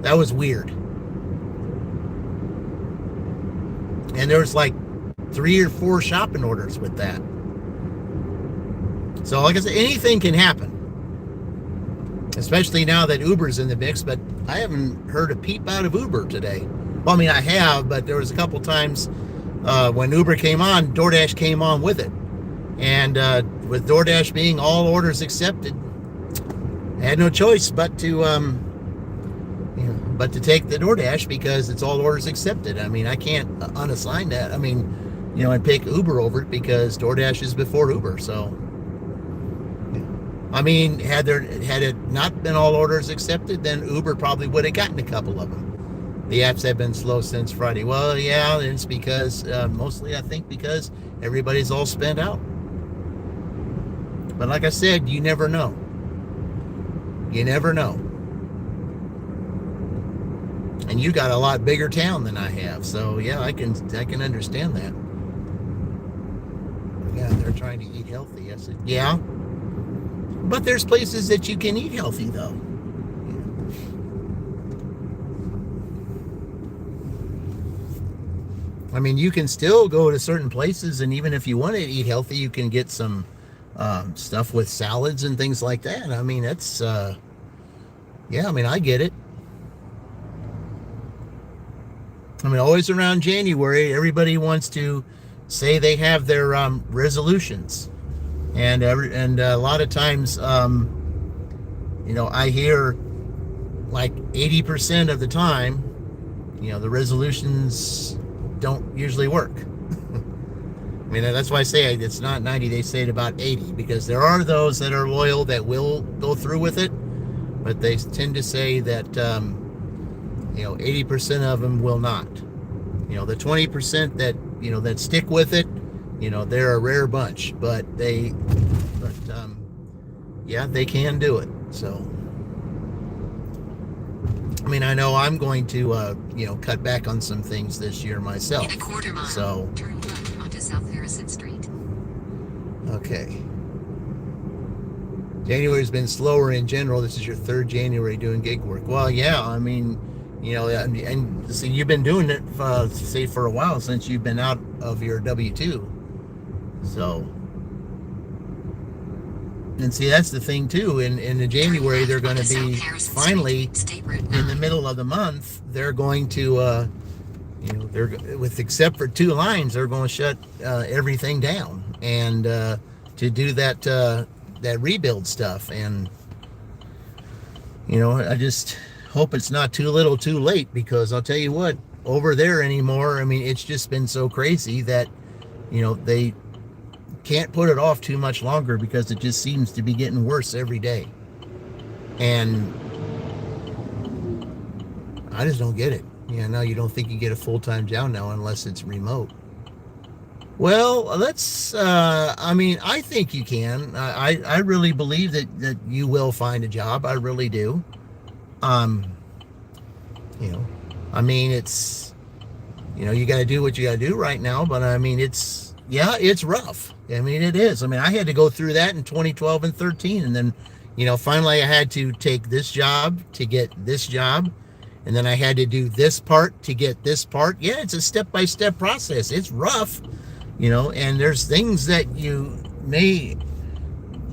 That was weird. And there was like 3 or 4 shopping orders with that. So like I said, anything can happen. Especially now that Uber's in the mix, but I haven't heard a peep out of Uber today. Well, I mean, I have, but there was a couple times when Uber came on, DoorDash came on with it. And with DoorDash being all orders accepted, I had no choice but to take the DoorDash because it's all orders accepted. I mean, I can't unassign that. I mean, and pick Uber over it because DoorDash is before Uber, so. I mean, had it not been all orders accepted, then Uber probably would have gotten a couple of them. The apps have been slow since Friday. Well, yeah, it's because, mostly I think because everybody's all spent out. But like I said, you never know. You never know. And you got a lot bigger town than I have, so yeah, I can understand that. Yeah, they're trying to eat healthy. I said, yeah. But there's places that you can eat healthy, though. I mean, you can still go to certain places, and even if you want to eat healthy, you can get some stuff with salads and things like that. I mean, that's, yeah, I mean, I get it. I mean, always around January, everybody wants to say they have their resolutions, and a lot of times, I hear like 80% of the time, the resolutions don't usually work. I mean, that's why I say it's not 90, they say it about 80, because there are those that are loyal that will go through with it, but they tend to say that 80% of them will not. The 20% that stick with it, they're a rare bunch, but yeah, they can do it. So I mean, I know I'm going to cut back on some things this year myself. In a quarter mile, So turn left onto South Harrison Street. okay. January's been slower in general. This is your third January doing gig work. Well, yeah, I mean, and see, you've been doing it, say, for a while, since you've been out of your W-2. So, and see, that's the thing too. In the January, they're going to be finally in the middle of the month. They're going to, they're with except for 2 lines, they're going to shut everything down and to do that rebuild stuff. And I just hope it's not too little, too late, because I'll tell you what, over there anymore. I mean, it's just been so crazy that they can't put it off too much longer, because it just seems to be getting worse every day. And I just don't get it. Now you don't think you get a full-time job now unless it's remote. Well, I think you can. I really believe that you will find a job. I really do. I mean, it's, you got to do what you got to do right now, but I mean, it's rough. I mean, it is. I mean, I had to go through that in 2012 and 13. And then, finally I had to take this job to get this job. And then I had to do this part to get this part. Yeah, it's a step-by-step process. It's rough, and there's things that you may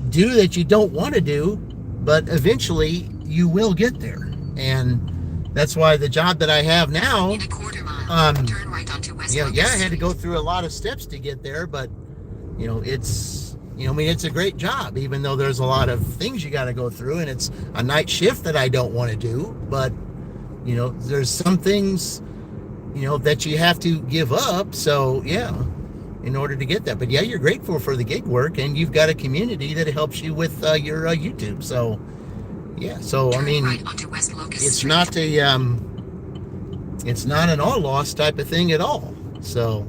do that you don't want to do, but eventually you will get there. And that's why the job that I have now, In a quarter mile, turn right onto West Locust I had to go Street. through a lot of steps to get there, but it's it's a great job, even though there's a lot of things you got to go through, and it's a night shift that I don't want to do. But there's some things that you have to give up. So yeah, in order to get that. But yeah, you're grateful for the gig work, and you've got a community that helps you with your YouTube. So yeah, so I Turn mean, right onto West Locust it's Street. not it's not an all loss type of thing at all. So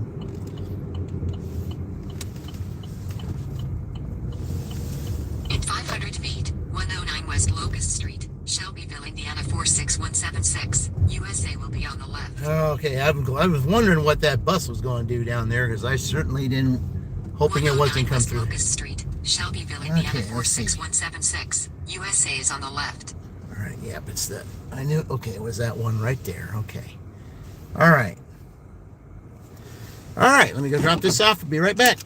In 500 feet, 109 West Locust Street, Shelbyville, Indiana 46176. USA will be on the left. okay, I was wondering what that bus was going to do down there, because I certainly didn't, hoping it wasn't 109 come West through. Locust Street, Shelbyville, Indiana Okay, let's see. 46176. USA is on the left. All right, yep, it's that. I knew. Okay, it was that one right there. Okay. All right. All right, let me go drop this off. I'll be right back.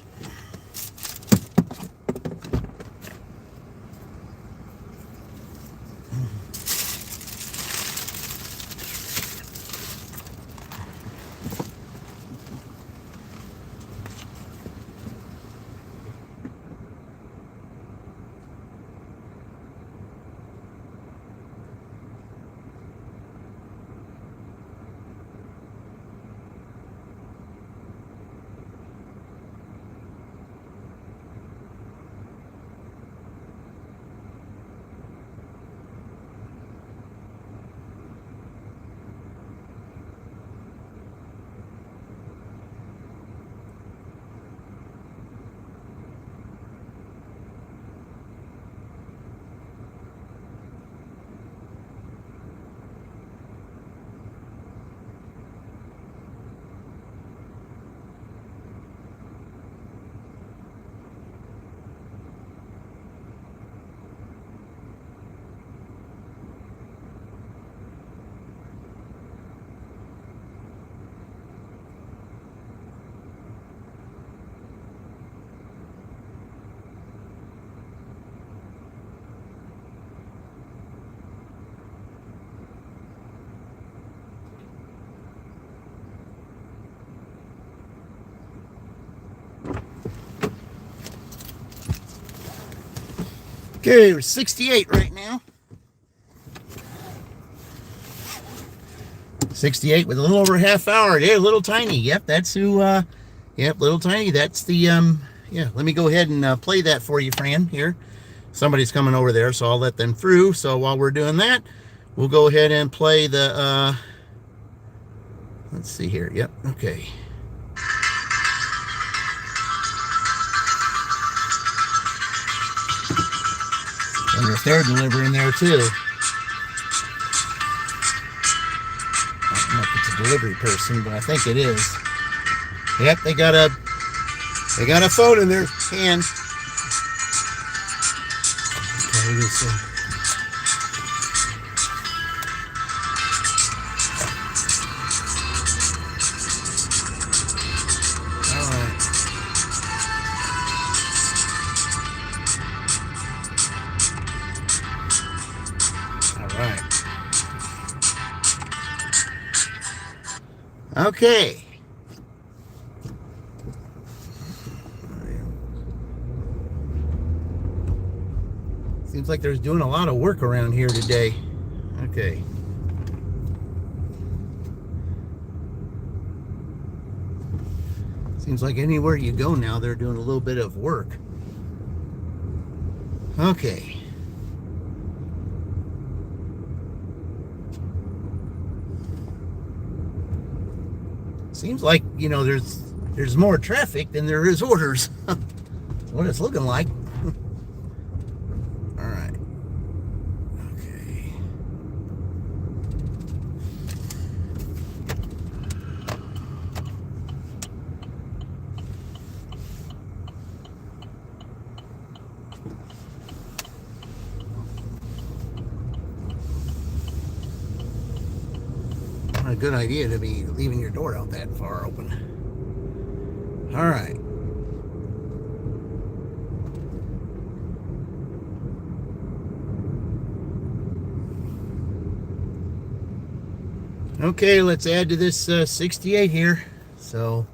Okay, we're 68 right now. 68 with a little over a half hour. Yeah, Little Tiny. Yep, that's who. Yep, Little Tiny. That's the. Yeah, let me go ahead and play that for you, Fran. Here, somebody's coming over there, so I'll let them through. So while we're doing that, we'll go ahead and play the. Let's see here. Yep. Okay. Wonder if they're delivering there too. I don't know if it's a delivery person, but I think it is. Yep, they got a phone in their hand. Okay, let's see. All right. All right. Okay. Seems like there's doing a lot of work around here today. Okay. Seems like anywhere you go now, they're doing a little bit of work. Okay. Seems like, you know, there's more traffic than there is orders. What it's looking like. All right. Okay. Not a good idea to be leaving your door out that far open. All right. Okay, let's add to this 68 here. So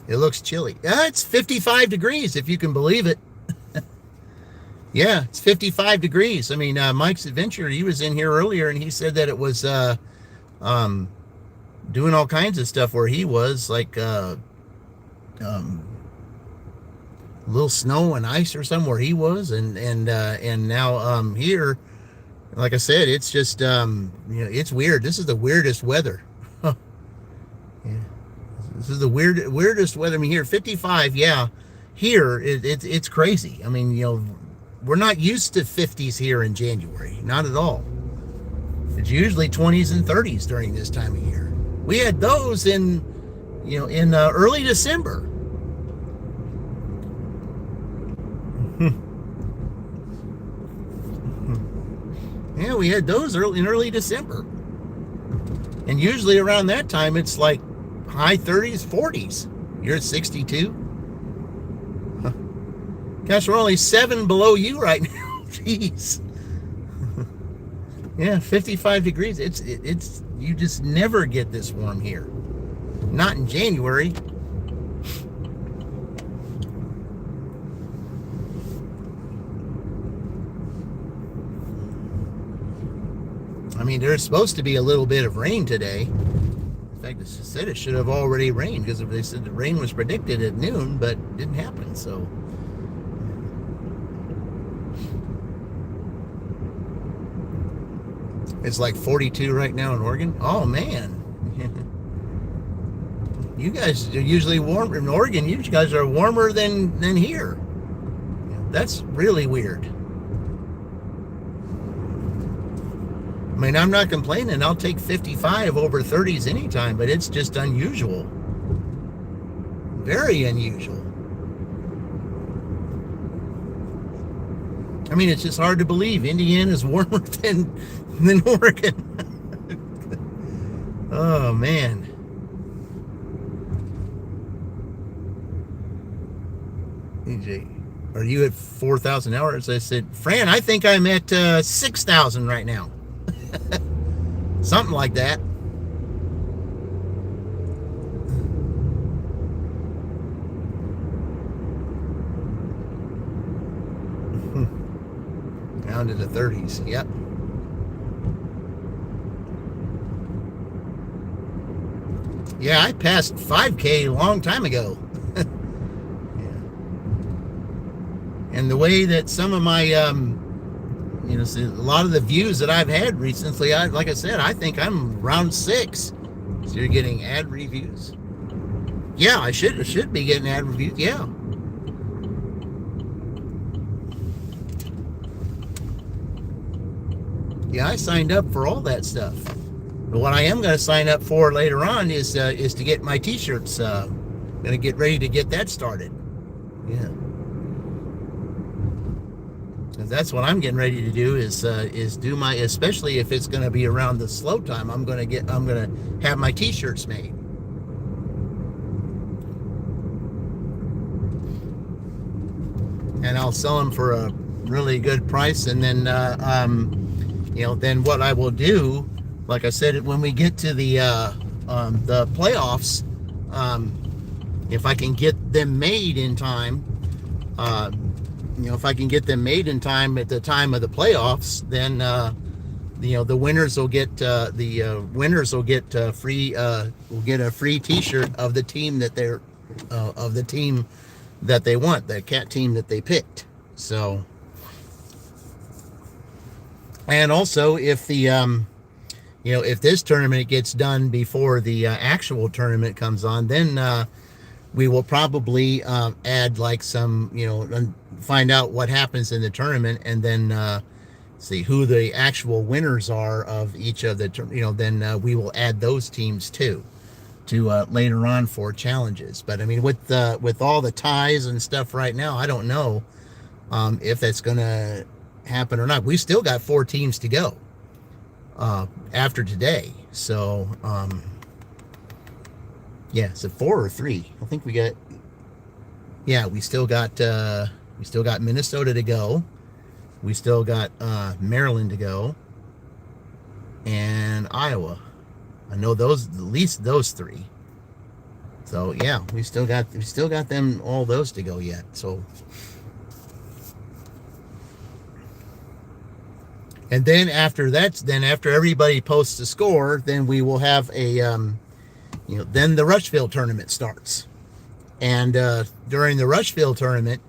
it looks chilly. It's 55 degrees, if you can believe it. Yeah, it's 55 degrees. I mean, Mike's Adventure, he was in here earlier and he said that it was doing all kinds of stuff where he was, like little snow and ice or somewhere he was, and now here, like I said, it's just you know, it's weird. This is the weirdest weather. Yeah, this is the weirdest weather. I mean, here 55, yeah, here it's crazy. I mean, you know, we're not used to 50s here in January, not at all. It's usually 20s and 30s during this time of year. We had those in, you know, in early December. Yeah, we had those in early December. And usually around that time, it's like high 30s, 40s. You're at 62. Huh. Gosh, we're only 7 below you right now. Jeez. Yeah, 55 degrees. It's you just never get this warm here. Not in January. I mean, there's supposed to be a little bit of rain today. In fact, it said it should have already rained, because they said the rain was predicted at noon, but it didn't happen. So it's like 42 right now in Oregon. Oh man. You guys are usually warm in Oregon. You guys are warmer than here. That's really weird. I mean, I'm not complaining. I'll take 55 over 30s anytime, but it's just unusual. Very unusual. I mean, it's just hard to believe Indiana's warmer than Oregon. Oh, man. DJ, are you at 4,000 hours? I said, Fran, I think I'm at 6,000 right now. Something like that. down to the 30s. Yep. Yeah, I passed 5K a long time ago. Yeah. And the way that some of my, a lot of the views that I've had recently, like I said, I think I'm round 6. So you're getting ad reviews. Yeah, I should be getting ad reviews. Yeah. Yeah, I signed up for all that stuff. But what I am going to sign up for later on is to get my T-shirts. Going to get ready to get that started. Yeah. That's what I'm getting ready to do is do my, especially if it's going to be around the slow time. I'm going to have my T-shirts made. And I'll sell them for a really good price, and then then what I will do, like I said, when we get to the playoffs, if I can get them made in time, if I can get them made in time at the time of the playoffs, then the winners will get free will get a free T-shirt of the team that they want, the cat team that they picked. So, and also if the if this tournament gets done before the actual tournament comes on, then we will probably add like some, find out what happens in the tournament, and then see who the actual winners are of each of the, then we will add those teams too, to later on for challenges. But I mean, with all the ties and stuff right now, I don't know if that's going to happen or not. We still got 4 teams to go after today. So, yeah, so 4 or 3. I think we got, yeah, we still got Minnesota to go. We still got Maryland to go, and Iowa. I know those, at least those 3. So yeah, we still got them, all those to go yet. So, and then after that, after everybody posts a score, then we will have a then the Rushville tournament starts. And during the Rushville tournament,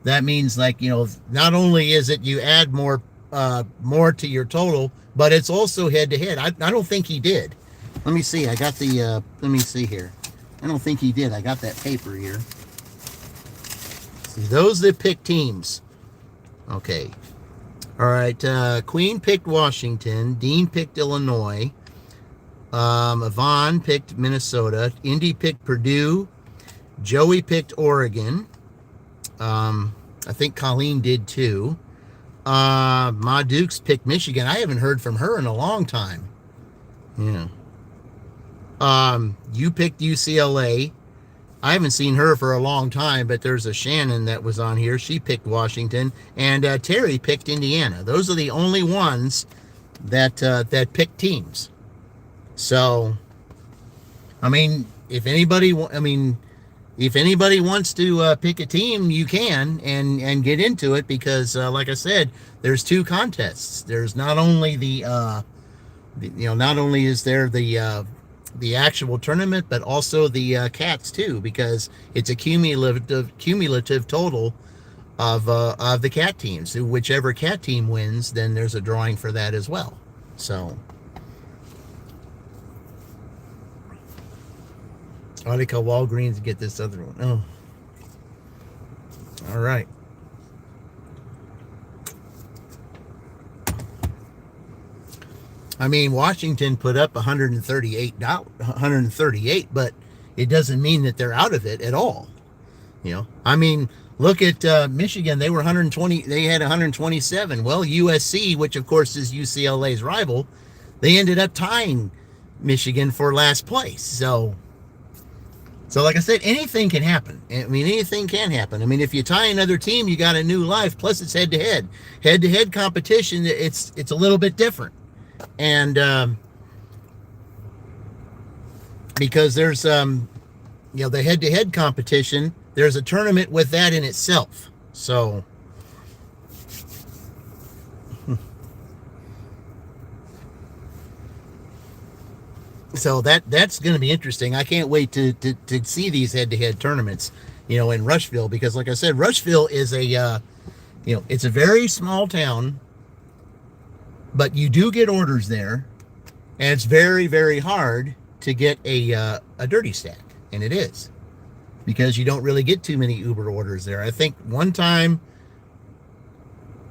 that means, like, not only is it you add more to your total, but it's also head to head. I don't think he did. Let me see. I got the let me see here. I don't think he did. I got that paper here. See, those that pick teams. Okay. All right. Queen picked Washington. Dean picked Illinois. Yvonne picked Minnesota. Indy picked Purdue. Joey picked Oregon. I think Colleen did too. Ma Dukes picked Michigan. I haven't heard from her in a long time. Yeah. You picked UCLA. I haven't seen her for a long time, but there's a Shannon that was on here. She picked Washington, and Terry picked Indiana. Those are the only ones that picked teams. So, I mean, if anybody wants to pick a team, you can and get into it, because like I said, there's 2 contests. There's not only not only is there the actual tournament, but also the cats too, because it's a cumulative total of the cat teams. So whichever cat team wins, then there's a drawing for that as well. So, I ought to call Walgreens to get this other one. Oh, all right. I mean, Washington put up $138, but it doesn't mean that they're out of it at all. I mean, look at Michigan. They were 120. They had 127. Well, USC, which of course is UCLA's rival, they ended up tying Michigan for last place. So like I said, anything can happen. I mean, anything can happen. I mean, if you tie another team, you got a new life. Plus, it's head-to-head. Head-to-head competition, it's a little bit different. And because there's the head-to-head competition, there's a tournament with that in itself. So So that's going to be interesting. I can't wait to see these head-to-head tournaments, in Rushville, because like I said, Rushville is it's a very small town, but you do get orders there, and it's very, very hard to get a dirty stack, and it is, because you don't really get too many Uber orders there. I think one time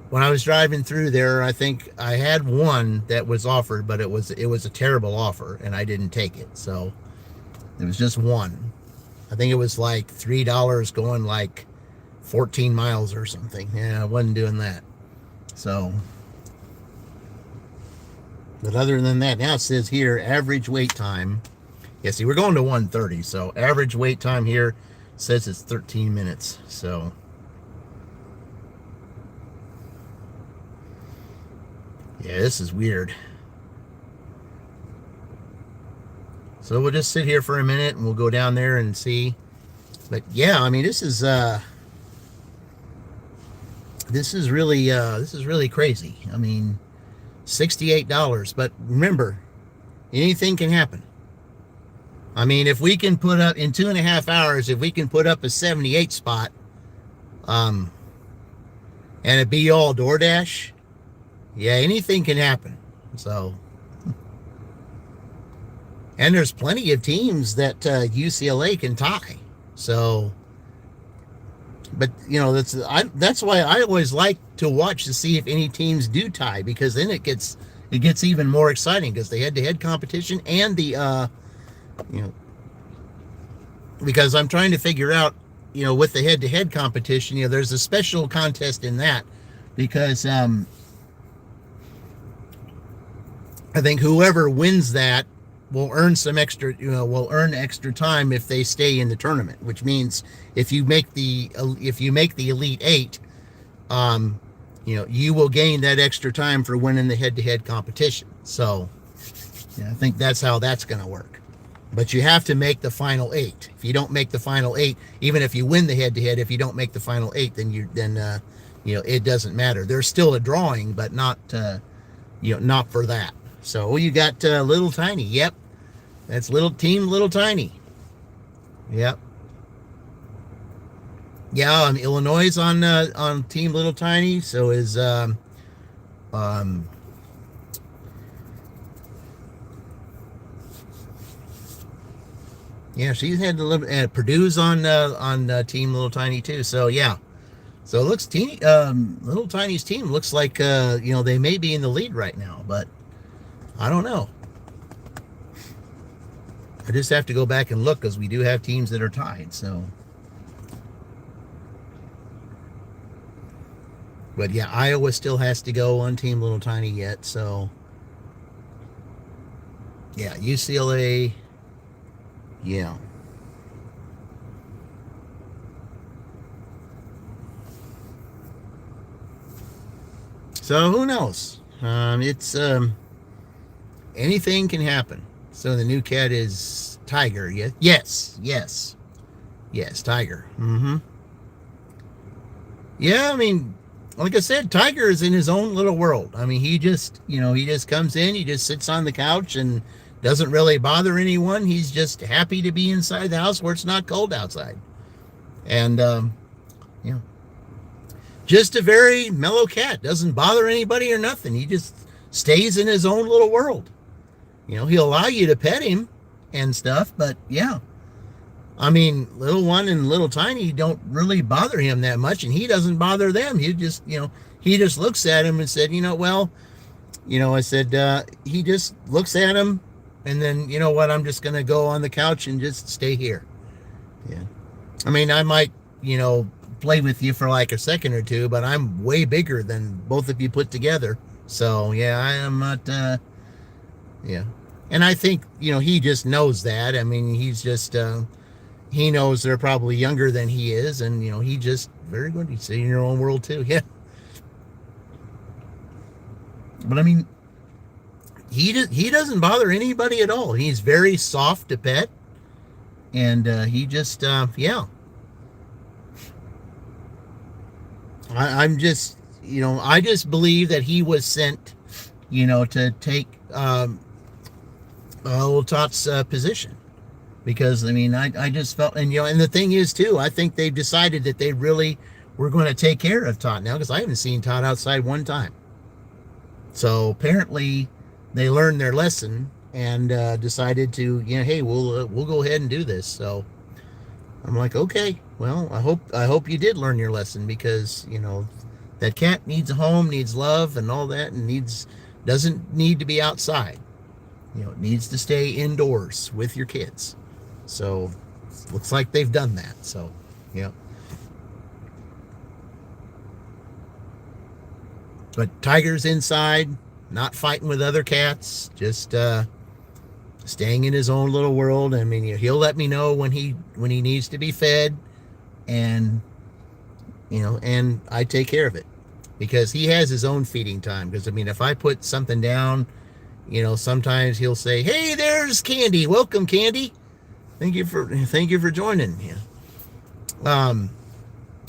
when I was driving through there, I think I had one that was offered, but it was a terrible offer, and I didn't take it. So it was just one. I think it was like $3 going like 14 miles or something. Yeah, I wasn't doing that. So, but other than that, now it says here average wait time. Yeah, see, we're going to 1:30, so average wait time here says it's 13 minutes. So. Yeah, this is weird. So we'll just sit here for a minute and we'll go down there and see. But yeah, I mean, this is really crazy. I mean, $68. But remember, anything can happen. I mean, if we can put up in 2.5 hours, if we can put up a 78 spot, and it be all DoorDash. Yeah, anything can happen. So, and there's plenty of teams that UCLA can tie. So, but that's why I always like to watch to see if any teams do tie, because then it gets even more exciting, because the head-to-head competition and the because I'm trying to figure out with the head-to-head competition, there's a special contest in that, because I think whoever wins that will earn some extra, will earn extra time if they stay in the tournament, which means if you make the Elite Eight, you will gain that extra time for winning the head-to-head competition. So, yeah, I think that's how that's going to work. But you have to make the final 8. If you don't make the final 8, even if you win the head-to-head, if you don't make the final 8, then it doesn't matter. There's still a drawing, but not not for that. So you got Little Tiny. Yep, that's Little Tiny. Yep. Yeah, Illinois is on Team Little Tiny. So is yeah, she's had a little. Purdue's on Team Little Tiny too. So yeah. So it looks Little Tiny's team looks like they may be in the lead right now, but I don't know. I just have to go back and look, because we do have teams that are tied. So, but yeah, Iowa still has to go on Team Little Tiny yet. So, yeah, UCLA, yeah. So who knows? It's anything can happen. So the new cat is Tiger. Yes, Tiger. Yeah, I mean, like I said, Tiger is in his own little world. I mean, he just comes in, he just sits on the couch and doesn't really bother anyone. He's just happy to be inside the house where it's not cold outside. And, just a very mellow cat. Doesn't bother anybody or nothing. He just stays in his own little world. He'll allow you to pet him and stuff, but yeah. I mean, Little One and Little Tiny don't really bother him that much, and he doesn't bother them. He just, he just looks at him and said, I said, he just looks at him, and then, I'm just going to go on the couch and just stay here. Yeah. I mean, I might, play with you for like a second or two, but I'm way bigger than both of you put together. So, yeah, I am not, yeah. And I think, he just knows that. I mean, he's just, he knows they're probably younger than he is, and, he just, very good. He's in your own world too, yeah. But I mean, he doesn't bother anybody at all. He's very soft to pet, and he just, yeah. I'm just, I just believe that he was sent, to take old Tot's position. Because, I mean, I just felt, and, and the thing is, too, I think they've decided that they really were going to take care of Tot now, because I haven't seen Tot outside one time. So apparently they learned their lesson and decided to, hey, we'll go ahead and do this. So I'm like, okay, well, I hope you did learn your lesson, because, that cat needs a home, needs love and all that, and doesn't need to be outside. It needs to stay indoors with your kids. So looks like they've done that. So, yeah. But Tiger's inside, not fighting with other cats, just staying in his own little world. I mean, he'll let me know when he needs to be fed, and and I take care of it, because he has his own feeding time. Because, I mean, if I put something down, sometimes he'll say, "Hey, there's Candy. Welcome, Candy. Thank you for joining."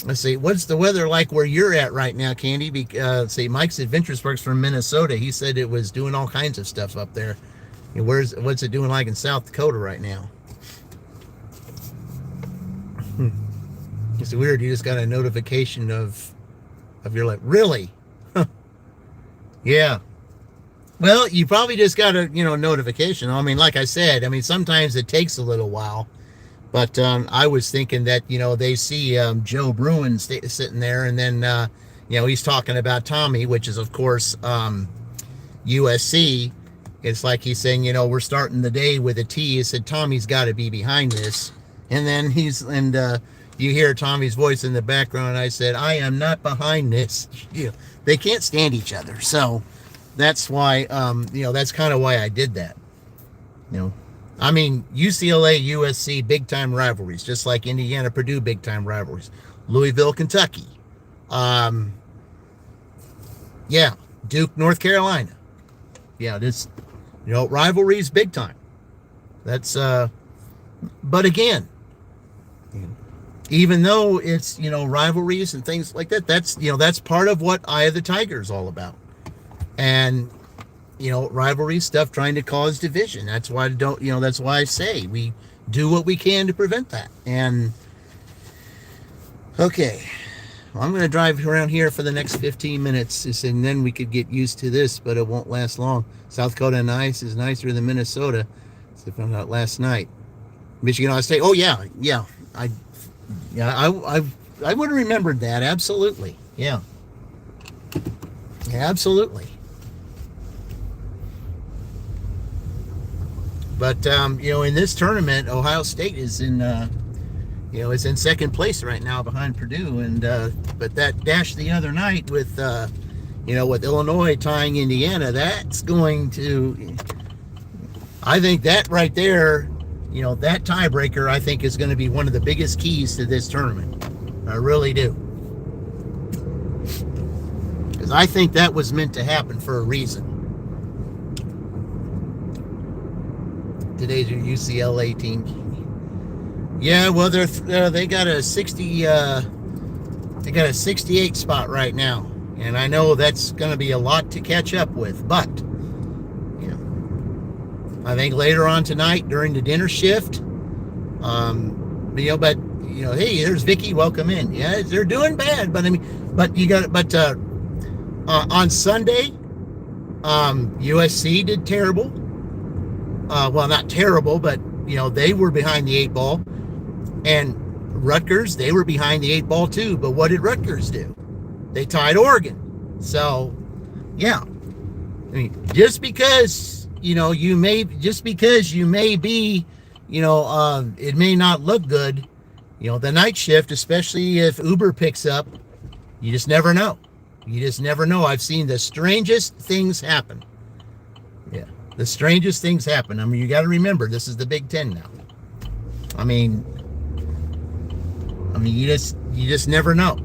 Let's see, what's the weather like where you're at right now, Candy? Let's see, Mike's Adventures Works from Minnesota. He said it was doing all kinds of stuff up there. What's it doing like in South Dakota right now? It's weird. You just got a notification of your like, really? Yeah. Well, you probably just got a notification. I mean, like I said, I mean, sometimes it takes a little while, but I was thinking that they see Joe Bruin sitting there, and then he's talking about Tommy, which is of course USC. It's like he's saying, we're starting the day with a T. He said Tommy's got to be behind this, and then you hear Tommy's voice in the background. I said, I am not behind this. They can't stand each other, so. That's why, that's kind of why I did that. I mean, UCLA, USC, big time rivalries, just like Indiana, Purdue, big time rivalries. Louisville, Kentucky. Yeah, Duke, North Carolina. Yeah, this, rivalries, big time. That's, but again, even though it's, rivalries and things like that, that's part of what Eye of the Tiger is all about. And, rivalry stuff trying to cause division. That's why that's why I say we do what we can to prevent that. And, okay, well, I'm going to drive around here for the next 15 minutes, and then we could get used to this, but it won't last long. South Dakota is nicer than Minnesota. So I found out last night. Michigan State. Oh, yeah. I would have remembered that. Absolutely. Yeah. Absolutely. But in this tournament, Ohio State is in is in second place right now behind Purdue, and but that dash the other night with with Illinois tying Indiana, that's going to, I think that right there, that tiebreaker, I think is going to be one of the biggest keys to this tournament. I really do. Because I think that was meant to happen for a reason. Today's your UCLA team. Yeah, well, they got a 68 spot right now, and I know that's going to be a lot to catch up with. But I think later on tonight during the dinner shift, hey, there's Vicky. Welcome in. Yeah, they're doing bad, but on Sunday, USC did terrible. Well, not terrible, but they were behind the 8 ball, and Rutgers, they were behind the 8 ball too. But what did Rutgers do? They tied Oregon. So, yeah, I mean, just because you may be, it may not look good. The night shift, especially if Uber picks up, you just never know. I've seen the strangest things happen. Yeah. The strangest things happen. I mean, you got to remember, this is the Big Ten now. I mean, you just never know,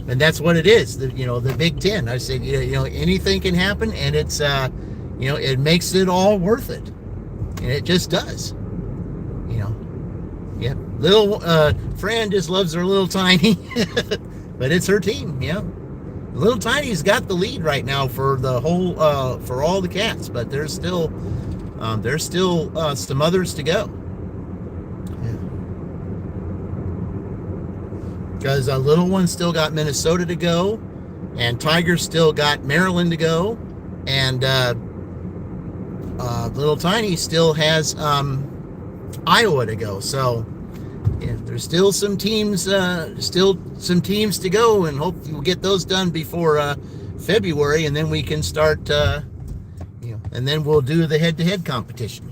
and that's what it is. The Big Ten. I said, anything can happen, and it's, it makes it all worth it, and it just does. Yeah. Little Fran just loves her little tiny, but it's her team. Yeah. Little Tiny's got the lead right now for the whole for all the cats, but there's still There's still some others to go. Because Little One still got Minnesota to go, and Tiger still got Maryland to go, and Little Tiny still has Iowa to go. So yeah, there's still some teams to go, and hope we'll get those done before February, and then we can start, and then we'll do the head-to-head competition.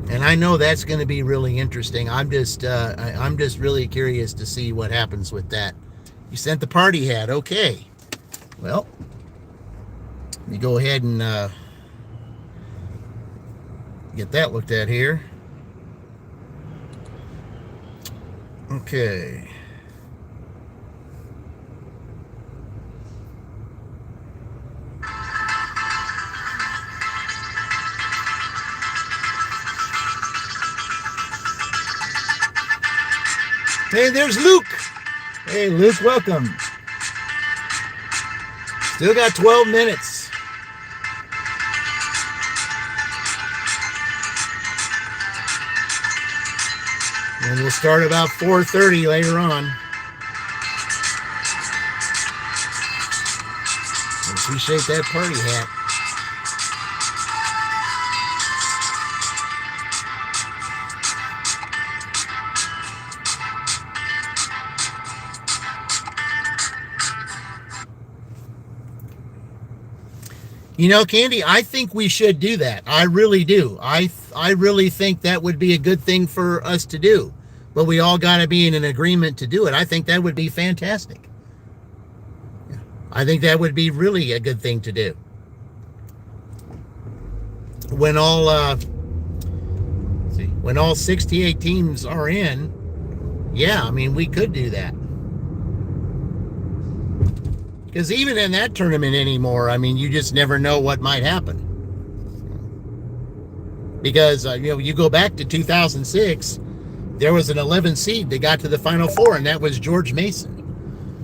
And I know that's going to be really interesting. I'm just really curious to see what happens with that. You sent the party hat, okay? Well, let me go ahead and get that looked at here. Okay. Hey, there's Luke. Hey, Luke, welcome. Still got 12 minutes. And we'll start about 4:30 later on. I appreciate that party hat. You know, Candy, I think we should do that. I really do. I really think that would be a good thing for us to do. But we all got to be in an agreement to do it. I think that would be fantastic. I think that would be really a good thing to do. When all 68 teams are in, yeah, I mean, we could do that. Because even in that tournament anymore, I mean, you just never know what might happen. Because, you go back to 2006, there was an 11 seed that got to the Final Four, and that was George Mason.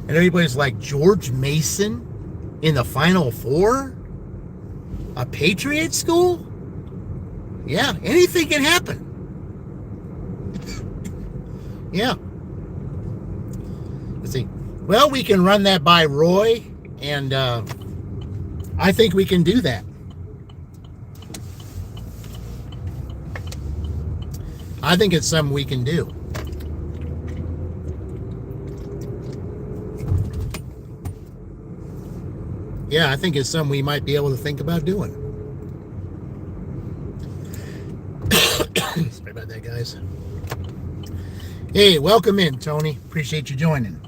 And everybody's like, George Mason in the Final Four? A Patriot school? Yeah, anything can happen. Yeah. Let's see. Well, we can run that by Roy, and I think we can do that. I think it's something we can do. Yeah, I think it's something we might be able to think about doing. Sorry about that, guys. Hey, welcome in, Tony. Appreciate you joining.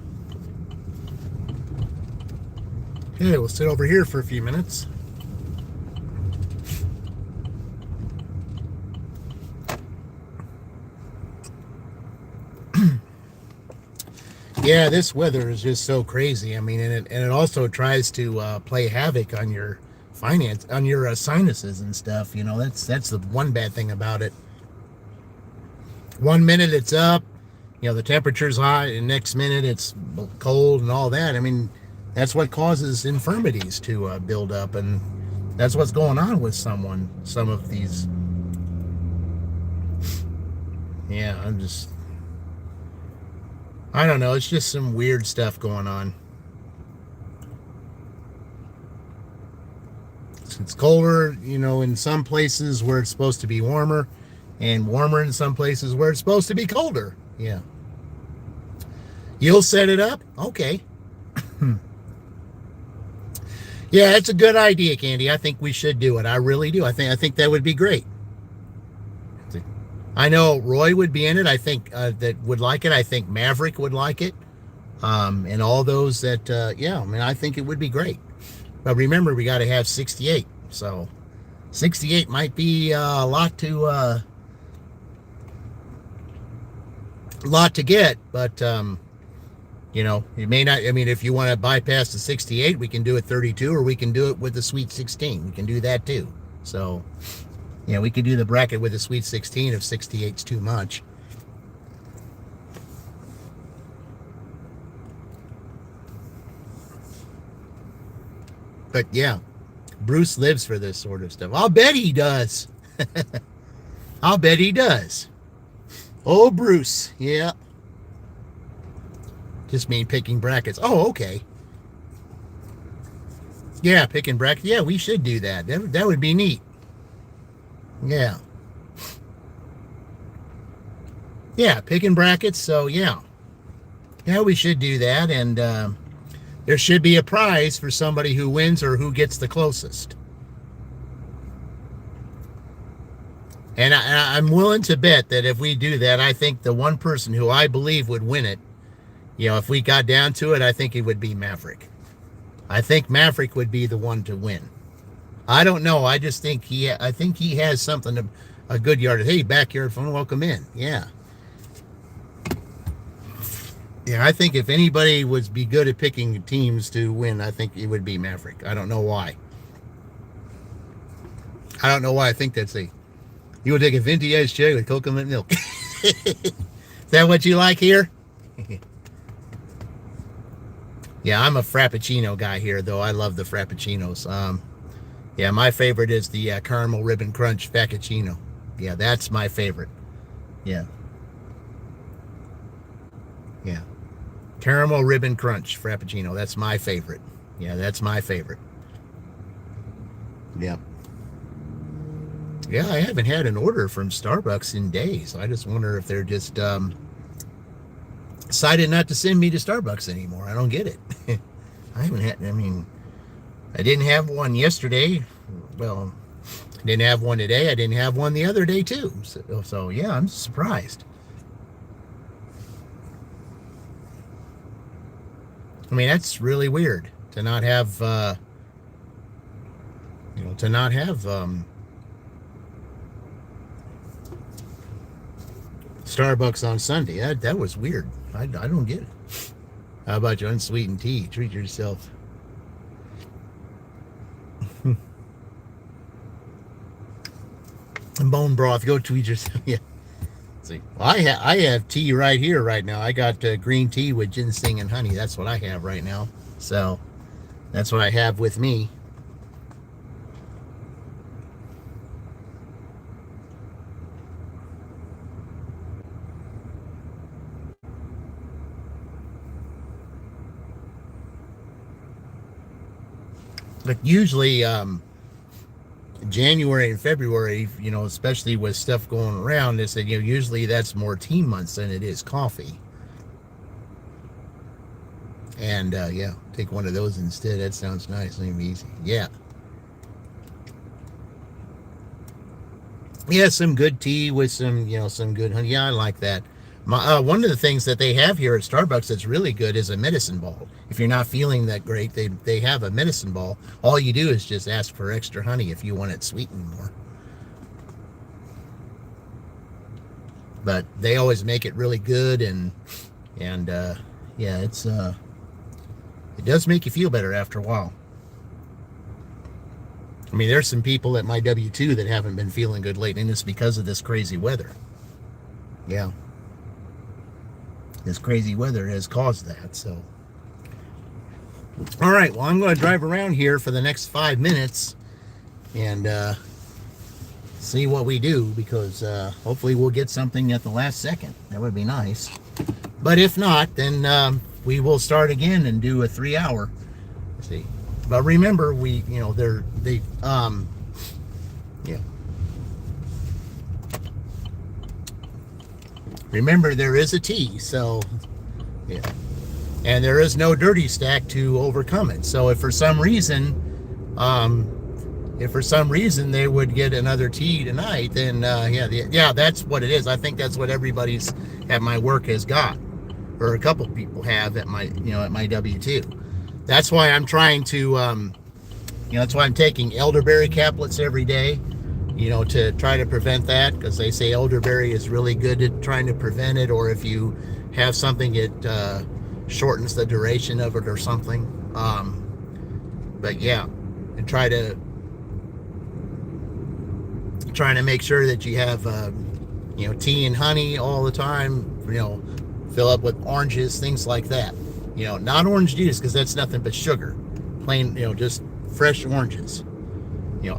Okay, we'll sit over here for a few minutes. Yeah, this weather is just so crazy. I mean, and it also tries to play havoc on your sinuses and stuff. That's the one bad thing about it. 1 minute it's up, the temperature's hot, and next minute it's cold and all that. I mean, that's what causes infirmities to build up, and that's what's going on with some of these. Yeah, I don't know. It's just some weird stuff going on. It's colder, in some places where it's supposed to be warmer, and warmer in some places where it's supposed to be colder. Yeah. You'll set it up? Okay. Yeah, it's a good idea, Candy. I think we should do it. I really do. I think that would be great. I know Roy would be in it. I think that would like it. I think Maverick would like it. And all those that, I think it would be great. But remember, we got to have 68. So 68 might be a lot to get. But, it may not. I mean, if you want to bypass the 68, we can do it 32, or we can do it with the Sweet 16. We can do that too. So, we could do the bracket with the Sweet 16 if 68's too much. But yeah, Bruce lives for this sort of stuff. I'll bet he does. I'll bet he does. Oh, Bruce. Yeah. Just mean picking brackets. Oh, okay. Yeah, picking brackets. Yeah, we should do that. That would be neat. Yeah. Yeah, picking brackets. So, yeah. Yeah, we should do that. And there should be a prize for somebody who wins or who gets the closest. And I'm willing to bet that if we do that, I think the one person who I believe would win it, if we got down to it, I think it would be Maverick. I think Maverick would be the one to win. I don't know. I just think he has something, a good yard. Hey, backyard phone, welcome in. Yeah. Yeah, I think if anybody would be good at picking teams to win, I think it would be Maverick. I don't know why. I think that's you will take a vintage chai with coconut milk. Is that what you like here? Yeah, I'm a Frappuccino guy here, though. I love the Frappuccinos. Yeah, my favorite is the caramel ribbon crunch Frappuccino. Yeah, that's my favorite. Yeah. Yeah. Caramel ribbon crunch Frappuccino. That's my favorite. Yeah, that's my favorite. Yep. Yeah, I haven't had an order from Starbucks in days. I just wonder if they're just decided not to send me to Starbucks anymore. I don't get it. I didn't have one yesterday. Well, I didn't have one today. I didn't have one the other day too. So yeah, I'm surprised. I mean, that's really weird to not have, Starbucks on Sunday. That was weird. I don't get it. How about your unsweetened tea? Treat yourself. Bone broth. Go treat yourself. Yeah. See, well, I have tea right here right now. I got green tea with ginseng and honey. That's what I have right now. So that's what I have with me. But usually January and February, especially with stuff going around, they said, usually that's more tea months than it is coffee. And yeah, take one of those instead. That sounds nice and easy. Yeah. Yeah, some good tea with some, some good honey. Yeah, I like that. One of the things that they have here at Starbucks that's really good is a medicine ball. If you're not feeling that great, they have a medicine ball. All you do is just ask for extra honey if you want it sweetened more. But they always make it really good, and yeah, it does make you feel better after a while. I mean, there's some people at my W-2 that haven't been feeling good lately, and it's because of this crazy weather. Yeah. This crazy weather has caused that, so. All right, well, I'm going to drive around here for the next 5 minutes and see what we do, because hopefully we'll get something at the last second. That would be nice. But if not, then we will start again and do a 3-hour. Let's see. But remember, yeah. Remember, there is a T, so yeah, and there is no dirty stack to overcome it. So if for some reason they would get another T tonight, then yeah, that's what it is. I think that's what everybody's at my work has got, or a couple people have at my at my W-2. That's why I'm trying to that's why I'm taking elderberry caplets every day. To try to prevent that, because they say elderberry is really good at trying to prevent it, or if you have something, it shortens the duration of it or something. But yeah, and trying to make sure that you have tea and honey all the time. Fill up with oranges, things like that. Not orange juice, because that's nothing but sugar. Plain, just fresh oranges.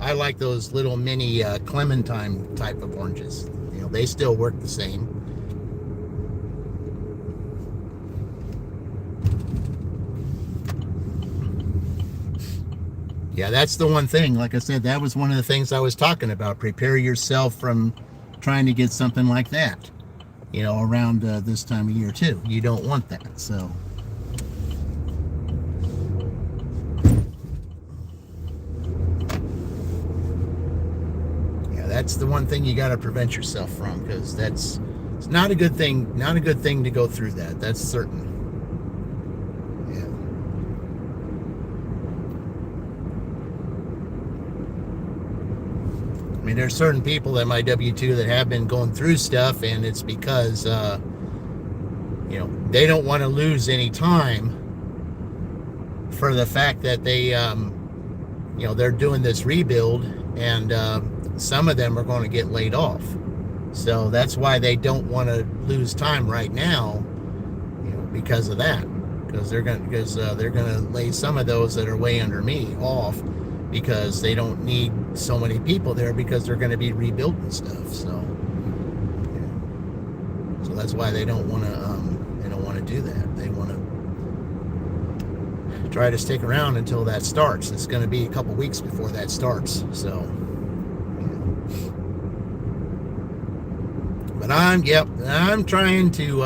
I like those little mini clementine type of oranges. They still work the same. Yeah, that's the one thing. Like I said, that was one of the things I was talking about. Prepare yourself from trying to get something like that, around this time of year too. You don't want that. So that's the one thing you got to prevent yourself from, because it's not a good thing. Not a good thing to go through that. That's certain. Yeah. I mean, there's certain people at my W-2 that have been going through stuff, and it's because they don't want to lose any time for the fact that they they're doing this rebuild, and some of them are going to get laid off. So that's why they don't want to lose time right now, because of that. Because they're going to lay some of those that are way under me off, because they don't need so many people there, because they're going to be rebuilding stuff. So that's why they don't want to do that. They want to try to stick around until that starts. It's going to be a couple weeks before that starts. So. But I'm trying to,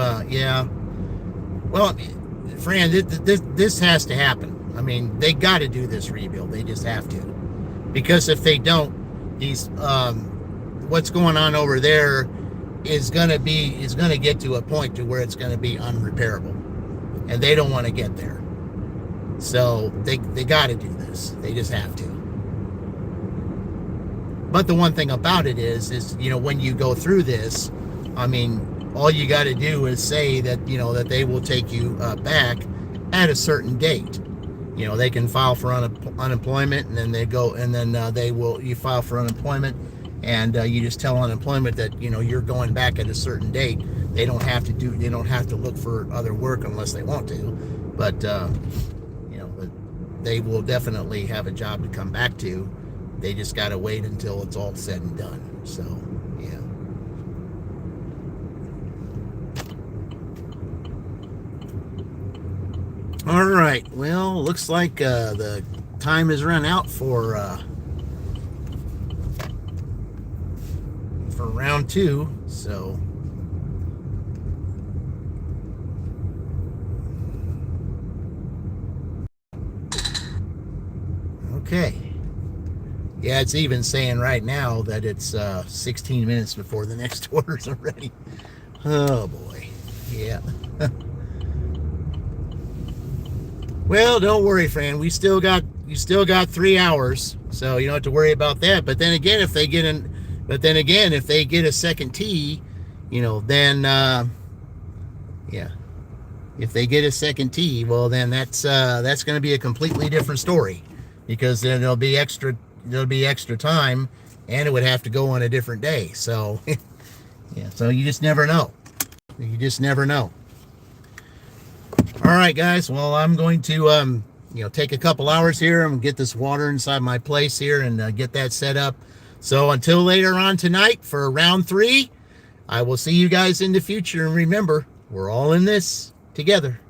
well, friend, this has to happen. I mean, they got to do this rebuild. They just have to, because if they don't, what's going on over there is going to get to a point to where it's going to be unrepairable, and they don't want to get there. So they got to do this. They just have to. But the one thing about it is when you go through this, I mean, all you got to do is say that, that they will take you back at a certain date. They can file for unemployment, and then you file for unemployment, and you just tell unemployment that, you're going back at a certain date. They don't have to look for other work unless they want to, but they will definitely have a job to come back to. They just got to wait until it's all said and done. So, yeah. All right. Well, looks like the time has run out for round 2. So, okay. Yeah, it's even saying right now that it's 16 minutes before the next orders are ready. Oh boy. Yeah. Well, don't worry, friend. You still got 3 hours, so you don't have to worry about that. But then again, if they get a second tee, then yeah. If they get a second tee, well, then that's going to be a completely different story, because then there'll be extra time, and it would have to go on a different day. So yeah, so you just never know. All right, guys. Well, I'm going to take a couple hours here and get this water inside my place here and get that set up. So until later on tonight for round 3, I will see you guys in the future. And remember, we're all in this together.